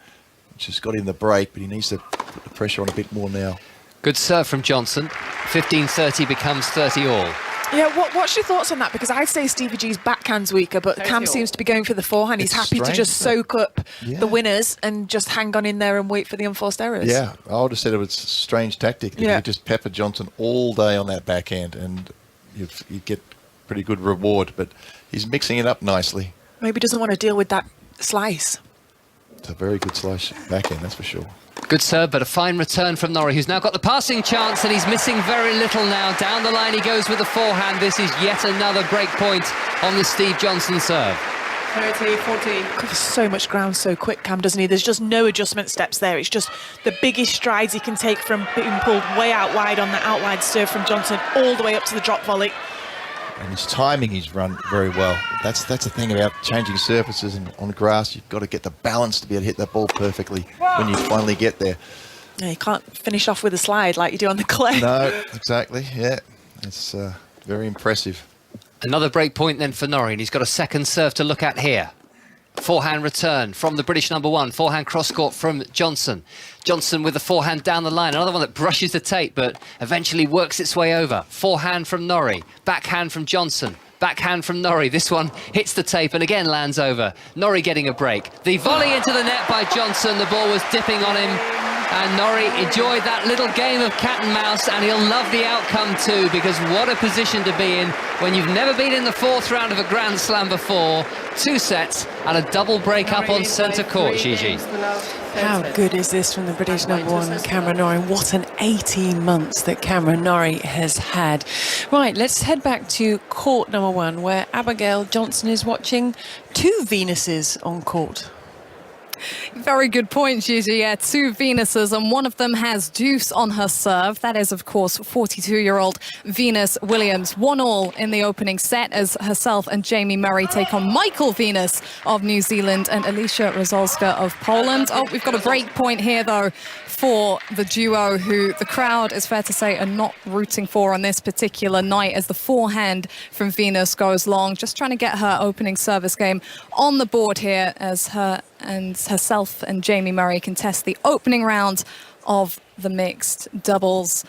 which has got him the break, but he needs to put the pressure on a bit more now. Good serve from Johnson. 15-30 becomes 30 all. Yeah, what's your thoughts on that? Because I'd say Stevie G's backhand's weaker, but Cam seems to be going for the forehand. He's happy to just soak up the winners and just hang on in there and wait for the unforced errors. Yeah, I would have said it was a strange tactic. That you just pepper Johnson all day on that backhand and you get pretty good reward, but he's mixing it up nicely. Maybe he doesn't want to deal with that slice. It's a very good slice backhand, that's for sure. Good serve, but a fine return from Norrie, who's now got the passing chance, and he's missing very little now. Down the line he goes with the forehand. This is yet another break point on the Steve Johnson serve. 30-40. Covers so much ground so quick, Cam, doesn't he? There's just no adjustment steps there. It's just the biggest strides he can take from being pulled way out wide on the out wide serve from Johnson all the way up to the drop volley. And his timing, he's run very well. That's the thing about changing surfaces and on grass. You've got to get the balance to be able to hit that ball perfectly when you finally get there. Yeah, you can't finish off with a slide like you do on the clay. No, exactly. Yeah, it's very impressive. Another break point then for Norrie, and he's got a second serve to look at here. Forehand return from the British number one. Forehand cross-court from Johnson. Johnson with the forehand down the line. Another one that brushes the tape, but eventually works its way over. Forehand from Norrie. Backhand from Johnson. Backhand from Norrie. This one hits the tape and again lands over. Norrie getting a break. The volley into the net by Johnson. The ball was dipping on him. And Norrie enjoyed that little game of cat and mouse, and he'll love the outcome too, because what a position to be in when you've never been in the fourth round of a Grand Slam before. 2 sets and a double break up on centre court, Gigi. How good is this from the British number one, Cameron Norrie? What an 18 months that Cameron Norrie has had. Right, let's head back to court number one, where Abigail Johnson is watching 2 Venuses on court. Very good point, Gigi. Yeah, 2 Venuses, and one of them has deuce on her serve. That is, of course, 42-year-old Venus Williams. 1-1 in the opening set as herself and Jamie Murray take on Michael Venus of New Zealand and Alicia Rozalska of Poland. Oh, we've got a break point here, though, for the duo who the crowd, is fair to say, are not rooting for on this particular night, as the forehand from Venus goes long. Just trying to get her opening service game on the board here as herself and Jamie Murray contest the opening round of the mixed doubles.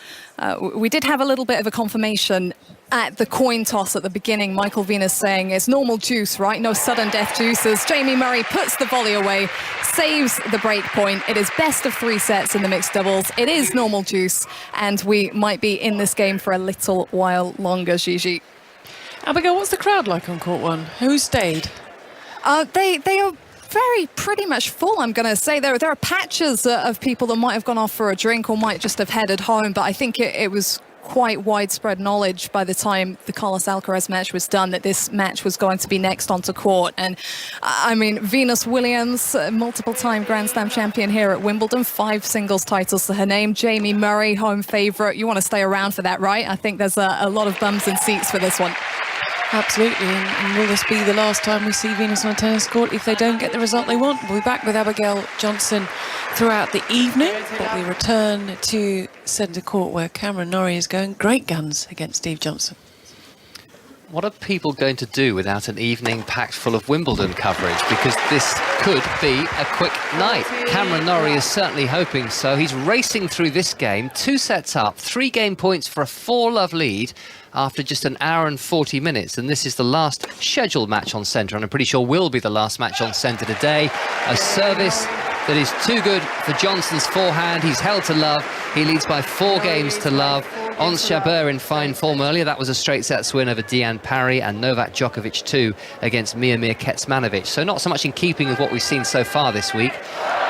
We did have a little bit of a confirmation at the coin toss at the beginning. Michael Venus saying it's normal juice, right? No sudden death juices. Jamie Murray puts the volley away, saves the break point. It is best of 3 sets in the mixed doubles. It is normal juice, and we might be in this game for a little while longer, Gigi. Abigail, what's the crowd like on court one? Who stayed? They are pretty much full, I'm going to say. There are patches of people that might have gone off for a drink or might just have headed home, but I think it was quite widespread knowledge by the time the Carlos Alcaraz match was done that this match was going to be next onto court. And I mean, Venus Williams, multiple-time Grand Slam champion here at Wimbledon, 5 singles titles to her name. Jamie Murray, home favourite. You want to stay around for that, right? I think there's a lot of bums in seats for this one. Absolutely, and will this be the last time we see Venus on a tennis court if they don't get the result they want? We'll be back with Abigail Johnson throughout the evening, but we return to centre court where Cameron Norrie is going great guns against Steve Johnson. What are people going to do without an evening packed full of Wimbledon coverage? Because this could be a quick night. Cameron Norrie is certainly hoping so. He's racing through this game, 2 sets up, 3 game points for a 4-love lead after just an hour and 40 minutes. And this is the last scheduled match on centre, and I'm pretty sure will be the last match on centre today. A service that is too good for Johnson's forehand. He's held to love. He leads by 4 games to love. Ons Jabeur in fine form earlier. That was a straight sets win over Dejan Parry, and Novak Djokovic too against Miomir Kecmanovic. So not so much in keeping with what we've seen so far this week.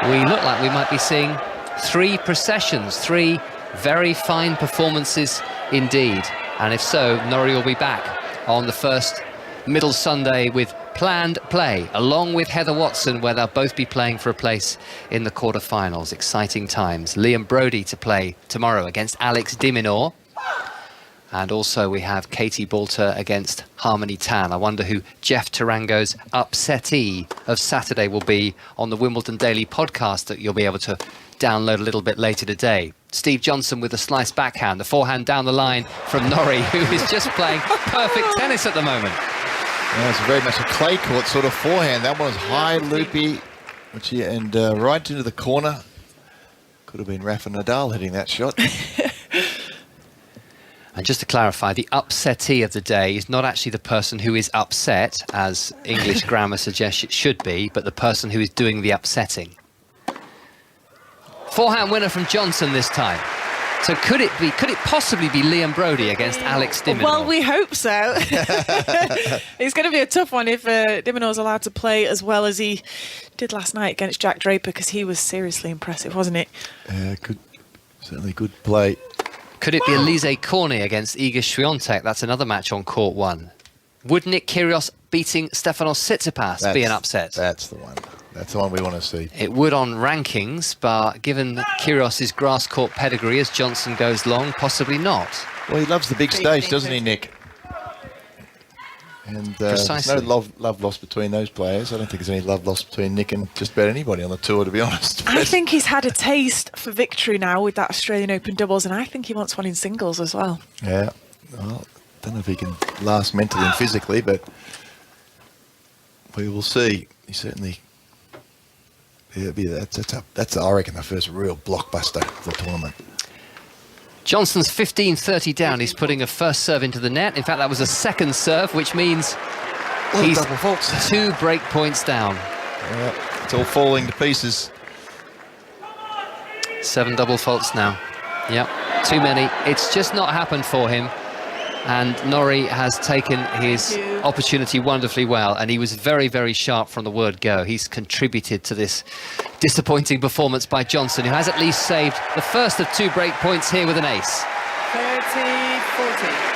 We look like we might be seeing 3 processions, 3 very fine performances indeed. And if so, Norrie will be back on the first middle Sunday with planned play, along with Heather Watson, where they'll both be playing for a place in the quarterfinals. Exciting times. Liam Brodie to play tomorrow against Alex de Minaur. And also we have Katie Boulter against Harmony Tan. I wonder who Jeff Tarango's upsettee of Saturday will be on the Wimbledon Daily podcast that you'll be able to download a little bit later today. Steve Johnson with a slice backhand, the forehand down the line from Norrie, who is just playing perfect tennis at the moment. Yeah, it's very much a clay court sort of forehand. That one was high, loopy, and right into the corner. Could have been Rafa Nadal hitting that shot. And just to clarify, the upsettee of the day is not actually the person who is upset, as English grammar suggests it should be, but the person who is doing the upsetting. Forehand winner from Johnson this time. So could it possibly be Liam Brodie against Alex de Minaur? Well, we hope so. It's going to be a tough one if de Minaur's allowed to play as well as he did last night against Jack Draper, because he was seriously impressive, wasn't it? Certainly good play. Could it be Elise Cornet against Iga Swiatek? That's another match on court 1. Would Nick Kyrgios beating Stefanos Tsitsipas be an upset? That's the one. That's the one we want to see. It would on rankings, but given Kyrgios' grass court pedigree as Johnson goes long, possibly not. Well, he loves the big stage, doesn't he, Nick? And there's no love lost between those players. I don't think there's any love lost between Nick and just about anybody on the tour, to be honest. I think he's had a taste for victory now with that Australian Open doubles, and I think he wants one in singles as well. Yeah. Well, don't know if he can last mentally and physically, but we will see. He certainly... That's I reckon the first real blockbuster of the tournament. Johnson's 15-30 down. He's putting a first serve into the net. In fact, that was a second serve, which means he's double faults. 2 break points down. Yeah, it's all falling to pieces. 7 double faults now. Yep, too many. It's just not happened for him. And Norrie has taken his opportunity wonderfully well, and he was very, very sharp from the word go. He's contributed to this disappointing performance by Johnson, who has at least saved the first of 2 break points here with an ace. 30-40.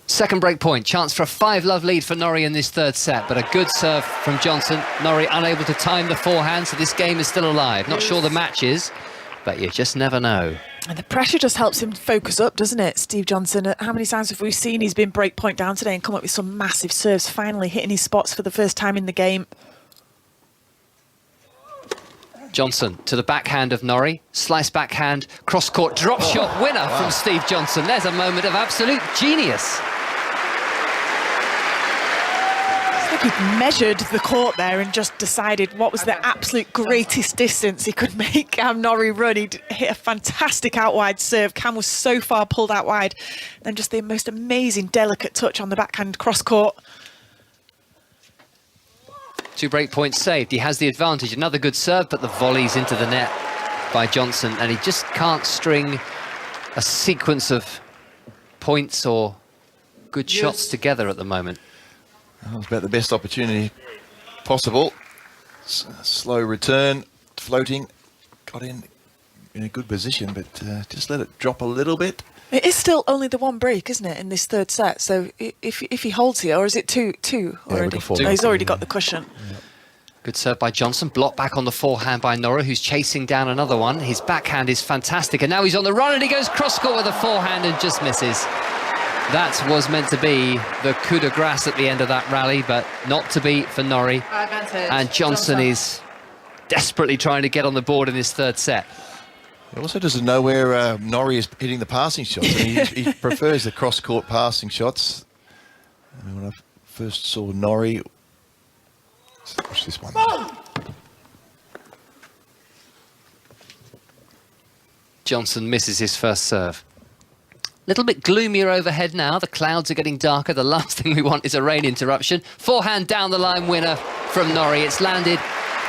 Second break point, chance for a 5-love lead for Norrie in this third set, but a good serve from Johnson. Norrie unable to time the forehand, so this game is still alive. Not sure the match is, but you just never know. And the pressure just helps him focus up, doesn't it, Steve Johnson? How many times have we seen he's been break point down today and come up with some massive serves, finally hitting his spots for the first time in the game? Johnson to the backhand of Norrie, slice backhand, cross-court drop shot winner from Steve Johnson. There's a moment of absolute genius. He'd measured the court there and just decided what was the absolute greatest distance he could make Cam Norrie run. He'd hit a fantastic out wide serve. Cam was so far pulled out wide. Then just the most amazing, delicate touch on the backhand cross court. 2 break points saved. He has the advantage. Another good serve, but the volleys into the net by Johnson, and he just can't string a sequence of points or good shots together at the moment. That was about the best opportunity possible. Slow return, floating, got in a good position, but just let it drop a little bit. It is still only the one break, isn't it, in this third set? So if he holds here, or is it two already? He's already got the cushion. Yeah. Good serve by Johnson, blocked back on the forehand by Norrie, who's chasing down another one. His backhand is fantastic, and now he's on the run, and he goes cross-court with a forehand and just misses. That was meant to be the coup de grace at the end of that rally, but not to be for Norrie. And Johnson is desperately trying to get on the board in this third set. He also doesn't know where Norrie is hitting the passing shots. I mean, he prefers the cross-court passing shots. I mean, when I first saw Norrie, watch this one. Johnson misses his first serve. Little bit gloomier overhead now. The clouds are getting darker. The last thing we want is a rain interruption. Forehand down the line winner from Norrie. It's landed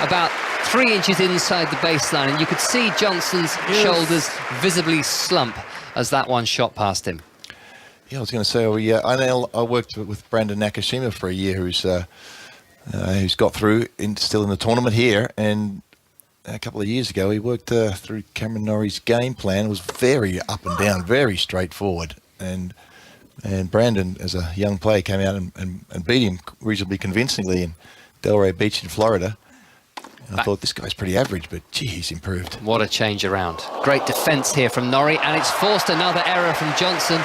about 3 inches inside the baseline, and you could see Johnson's shoulders visibly slump as that one shot past him. Yeah, I was going to say, I worked with Brandon Nakashima for a year, who's got through, still in the tournament here, and a couple of years ago he worked through Cameron Norrie's game plan. It was very up and down, very straightforward, and Brandon, as a young player, came out and beat him reasonably convincingly in Delray Beach in Florida. And I thought, this guy's pretty average, but gee, he's improved. What a change around. Great defence here from Norrie, and it's forced another error from Johnson,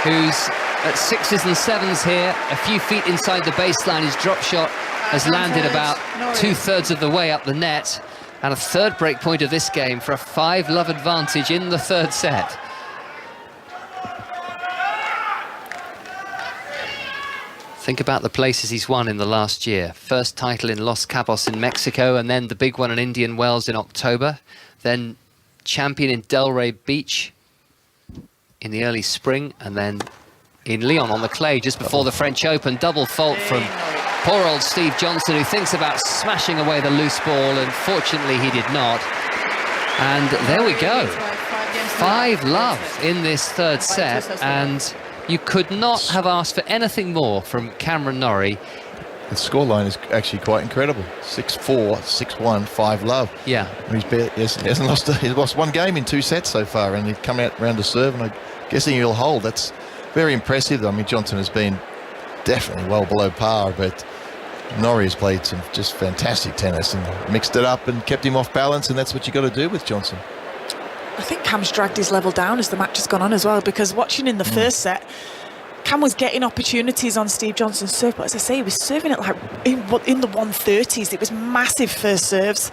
who's at 6s and 7s here, a few feet inside the baseline. His drop shot has landed about 2/3 of the way up the net, and a third break point of this game for a 5-love advantage in the third set. Think about the places he's won in the last year. First title in Los Cabos in Mexico, and then the big one in Indian Wells in October. Then champion in Delray Beach in the early spring, and then in Lyon on the clay just before the French Open. Double fault from poor old Steve Johnson, who thinks about smashing away the loose ball, and fortunately he did not. And there we go. 5-love in this third set, and you could not have asked for anything more from Cameron Norrie. The scoreline is actually quite incredible. 6-4, 6-1, 5-love. Yeah. He hasn't lost. He's lost one game in 2 sets so far, and he's come out round to serve, and I'm guessing he'll hold. That's very impressive. I mean, Johnson has been definitely well below par, but Norrie has played some just fantastic tennis and mixed it up and kept him off balance, and that's what you got to do with Johnson. I think Cam's dragged his level down as the match has gone on as well, because watching in the first set, Cam was getting opportunities on Steve Johnson's serve, but as I say, he was serving it like in the 130s. It was massive first serves,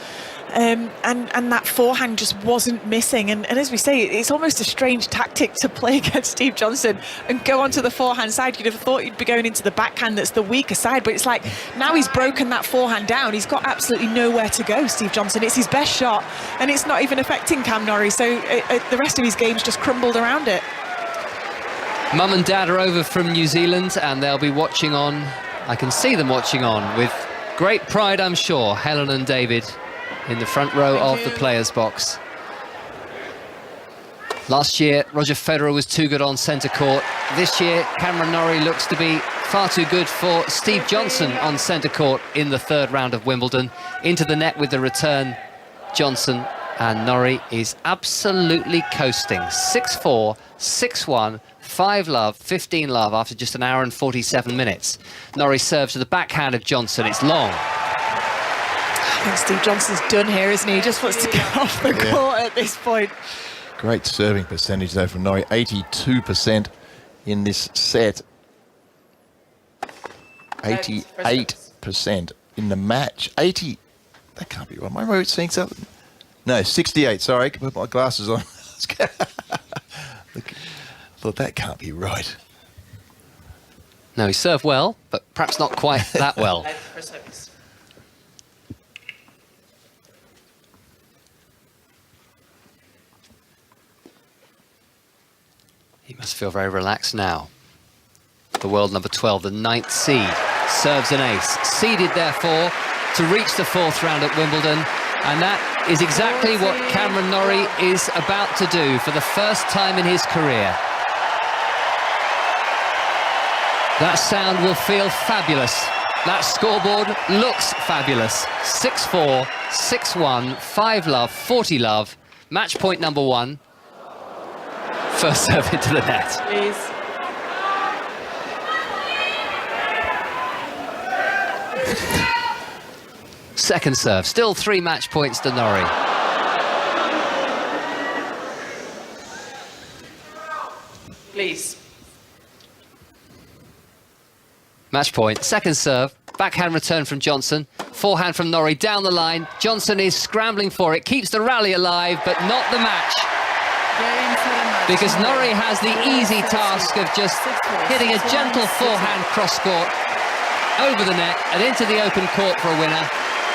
and that forehand just wasn't missing. And as we say, it's almost a strange tactic to play against Steve Johnson and go onto the forehand side. You'd have thought you'd be going into the backhand that's the weaker side, but it's like now he's broken that forehand down. He's got absolutely nowhere to go, Steve Johnson. It's his best shot, and it's not even affecting Cam Norrie. So the rest of his game's just crumbled around it. Mum and Dad are over from New Zealand, and they'll be watching on. I can see them watching on with great pride, I'm sure. Helen and David in the front row of the players' box. Last year, Roger Federer was too good on centre court. This year, Cameron Norrie looks to be far too good for Steve Johnson on centre court in the third round of Wimbledon. Into the net with the return, Johnson, and Norrie is absolutely coasting. 6-4, 6-1, 5-love, 15-love after just an hour and 47 minutes. Norrie serves to the backhand of Johnson. It's long. I think Steve Johnson's done here, isn't he? He just wants to get off the court at this point. Great serving percentage though from Norrie, 82% in this set. 88% in the match. 80. That can't be right. Am I seeing something? No, 68. Sorry, I can put my glasses on. Thought that can't be right. No, he served well, but perhaps not quite that well. He must feel very relaxed now. The world number 12, the 9th seed, serves an ace. Seeded, therefore, to reach the 4th round at Wimbledon. And that is exactly what Cameron Norrie is about to do for the first time in his career. That sound will feel fabulous. That scoreboard looks fabulous. 6-4, 6-1, 5-love, 40-love. Match point number 1. First serve into the net. Please. Second serve. Still 3 match points to Norrie. Please. Match point. Second serve. Backhand return from Johnson. Forehand from Norrie down the line. Johnson is scrambling for it. Keeps the rally alive, but not the match. Because Norrie has the easy task of just hitting a gentle forehand cross-court over the net and into the open court for a winner.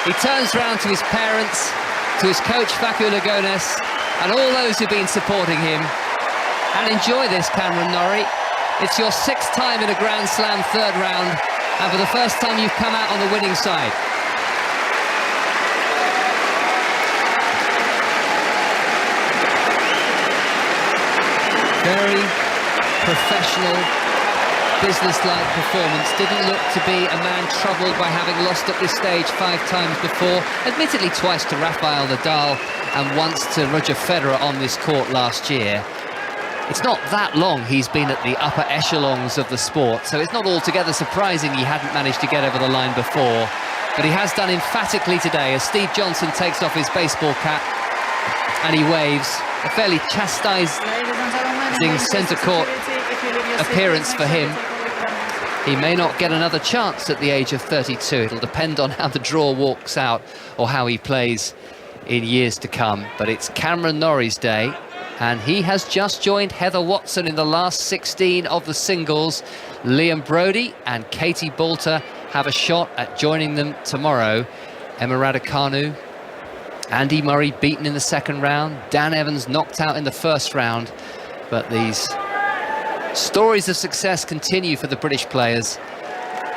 He turns round to his parents, to his coach Facu Lagones, and all those who've been supporting him. And enjoy this, Cameron Norrie. It's your 6th time in a Grand Slam third round, and for the first time you've come out on the winning side. Very professional, business-like performance. Didn't look to be a man troubled by having lost at this stage 5 times before. Admittedly twice to Rafael Nadal and once to Roger Federer on this court last year. It's not that long he's been at the upper echelons of the sport, so it's not altogether surprising he hadn't managed to get over the line before. But he has done emphatically today as Steve Johnson takes off his baseball cap and he waves. A fairly chastising centre court appearance for him. He may not get another chance at the age of 32. It'll depend on how the draw walks out or how he plays in years to come. But it's Cameron Norrie's day, and he has just joined Heather Watson in the last 16 of the singles. Liam Brodie and Katie Boulter have a shot at joining them tomorrow. Emma Raducanu, Andy Murray beaten in the second round, Dan Evans knocked out in the first round. But these stories of success continue for the British players,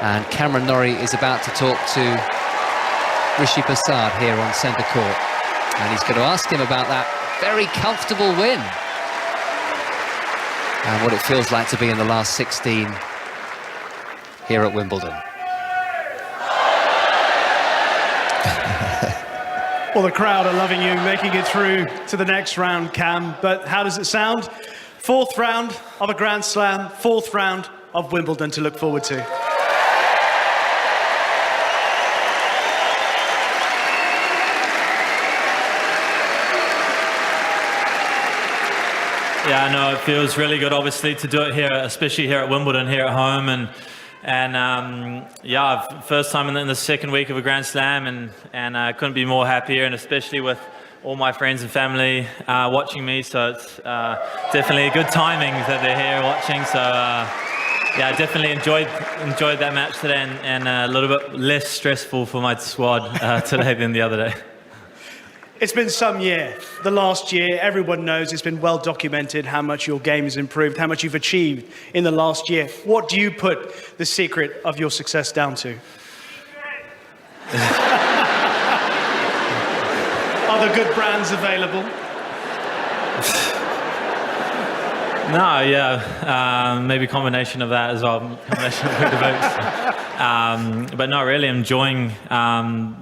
and Cameron Norrie is about to talk to Rishi Prasad here on centre court, and he's going to ask him about that very comfortable win and what it feels like to be in the last 16 here at Wimbledon. Well, the crowd are loving you, making it through to the next round, Cam. But how does it sound? 4th round of a Grand Slam, 4th round of Wimbledon to look forward to. Yeah, I know it feels really good, obviously, to do it here, especially here at Wimbledon, here at home, and yeah, first time in the second week of a Grand Slam, and I couldn't be more happier, and especially with all my friends and family watching me. So it's definitely a good timing that they're here watching. So yeah, I definitely enjoyed that match today, and a little bit less stressful for my squad today than the other day. It's been some year. The last year, everyone knows it's been well documented how much your game has improved, how much you've achieved in the last year. What do you put the secret of your success down to? Are there good brands available? No, yeah, maybe a combination of that as well, combination of the votes. But no, really enjoying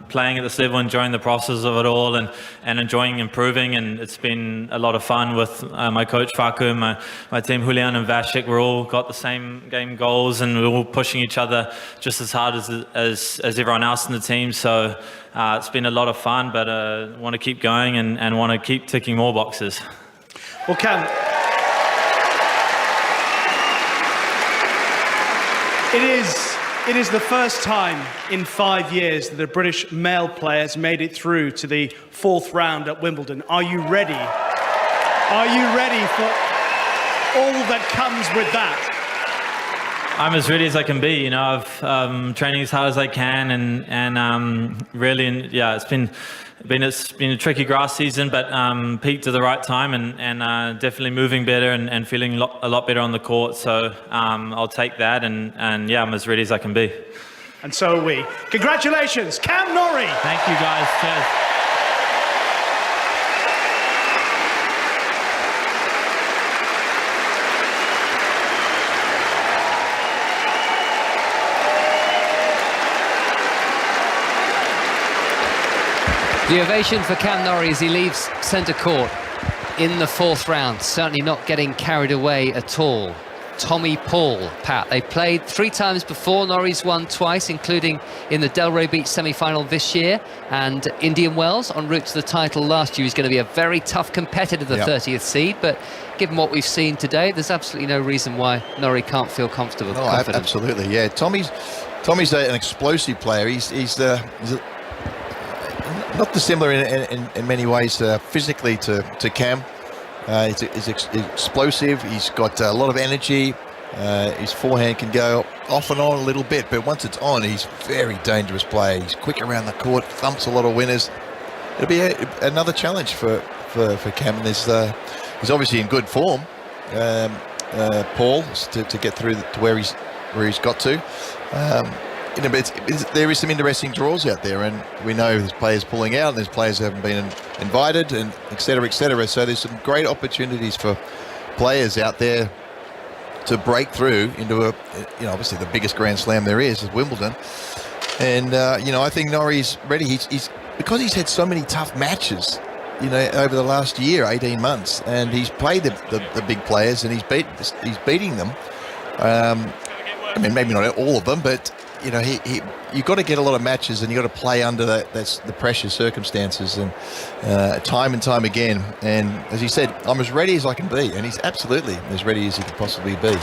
playing at this level, enjoying the process of it all, and enjoying improving. And it's been a lot of fun with my coach Facu, my team Julian and Vashik. We're all got the same game goals, and we're all pushing each other just as hard as everyone else in the team. So it's been a lot of fun, but want to keep going and want to keep ticking more boxes. Well, Cam, It is the first time in 5 years that a British male player has made it through to the 4th round at Wimbledon. Are you ready? Are you ready for all that comes with that? I'm as ready as I can be. You know, I've training as hard as I can, and really, yeah, it's been a tricky grass season, but peaked at the right time, and definitely moving better and feeling a lot better on the court. So I'll take that, and yeah, I'm as ready as I can be. And so are we. Congratulations, Cam Norrie. Thank you, guys. Cheers. The ovation for Cam Norrie as he leaves centre court in the 4th round. Certainly not getting carried away at all. Tommy Paul, Pat. They played 3 times before. Norrie's won twice, including in the Delray Beach semi-final this year, and Indian Wells en route to the title last year. He's going to be a very tough competitor, the 30th seed, but given what we've seen today, there's absolutely no reason why Norrie can't feel comfortable. Confident. Absolutely, yeah. Tommy's an explosive player. He's not dissimilar in many ways physically to Cam. He's explosive. He's got a lot of energy. His forehand can go off and on a little bit, but once it's on, he's a very dangerous player. He's quick around the court, thumps a lot of winners. It'll be another challenge for Cam. And he's obviously in good form, Paul, to get through to where he's got to. There is some interesting draws out there, and we know there's players pulling out and there's players who haven't been invited, and et cetera, et cetera. So there's some great opportunities for players out there to break through into obviously the biggest Grand Slam there is Wimbledon. And I think Norrie's ready. He's because he's had so many tough matches, over the last year, 18 months, and he's played the big players, and he's beating them. Maybe not all of them, but you've got to get a lot of matches, and you've got to play under the pressure circumstances, and time and time again. And as he said, I'm as ready as I can be, and he's absolutely as ready as he could possibly be.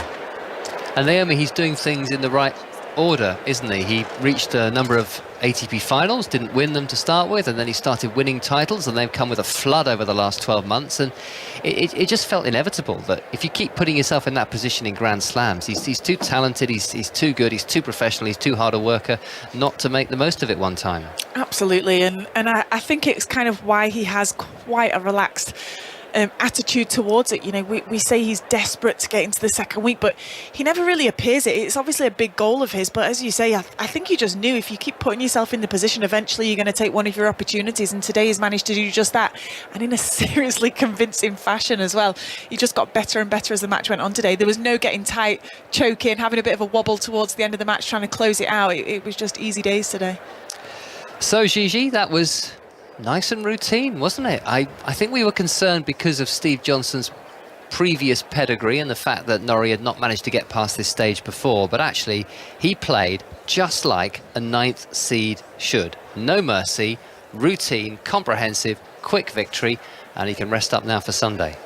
And Naomi, he's doing things in the right order, isn't he? He reached a number of ATP finals, didn't win them to start with, and then he started winning titles, and they've come with a flood over the last 12 months. And it just felt inevitable that if you keep putting yourself in that position in Grand Slams, he's too talented, he's too good, he's too professional, he's too hard a worker not to make the most of it one time. Absolutely, and I think it's kind of why he has quite a relaxed attitude towards it. We say he's desperate to get into the second week, but he never really appears it. It's obviously a big goal of his, but as you say, I think he just knew if you keep putting yourself in the position, eventually you're going to take one of your opportunities, and today he's managed to do just that, and in a seriously convincing fashion as well. He just got better and better as the match went on today. There was no getting tight, choking, having a bit of a wobble towards the end of the match, trying to close it out. It was just easy days today. So Gigi, that was nice and routine, wasn't it? I think we were concerned because of Steve Johnson's previous pedigree and the fact that Norrie had not managed to get past this stage before, but actually he played just like a 9th seed should. No mercy, routine, comprehensive, quick victory, and he can rest up now for Sunday.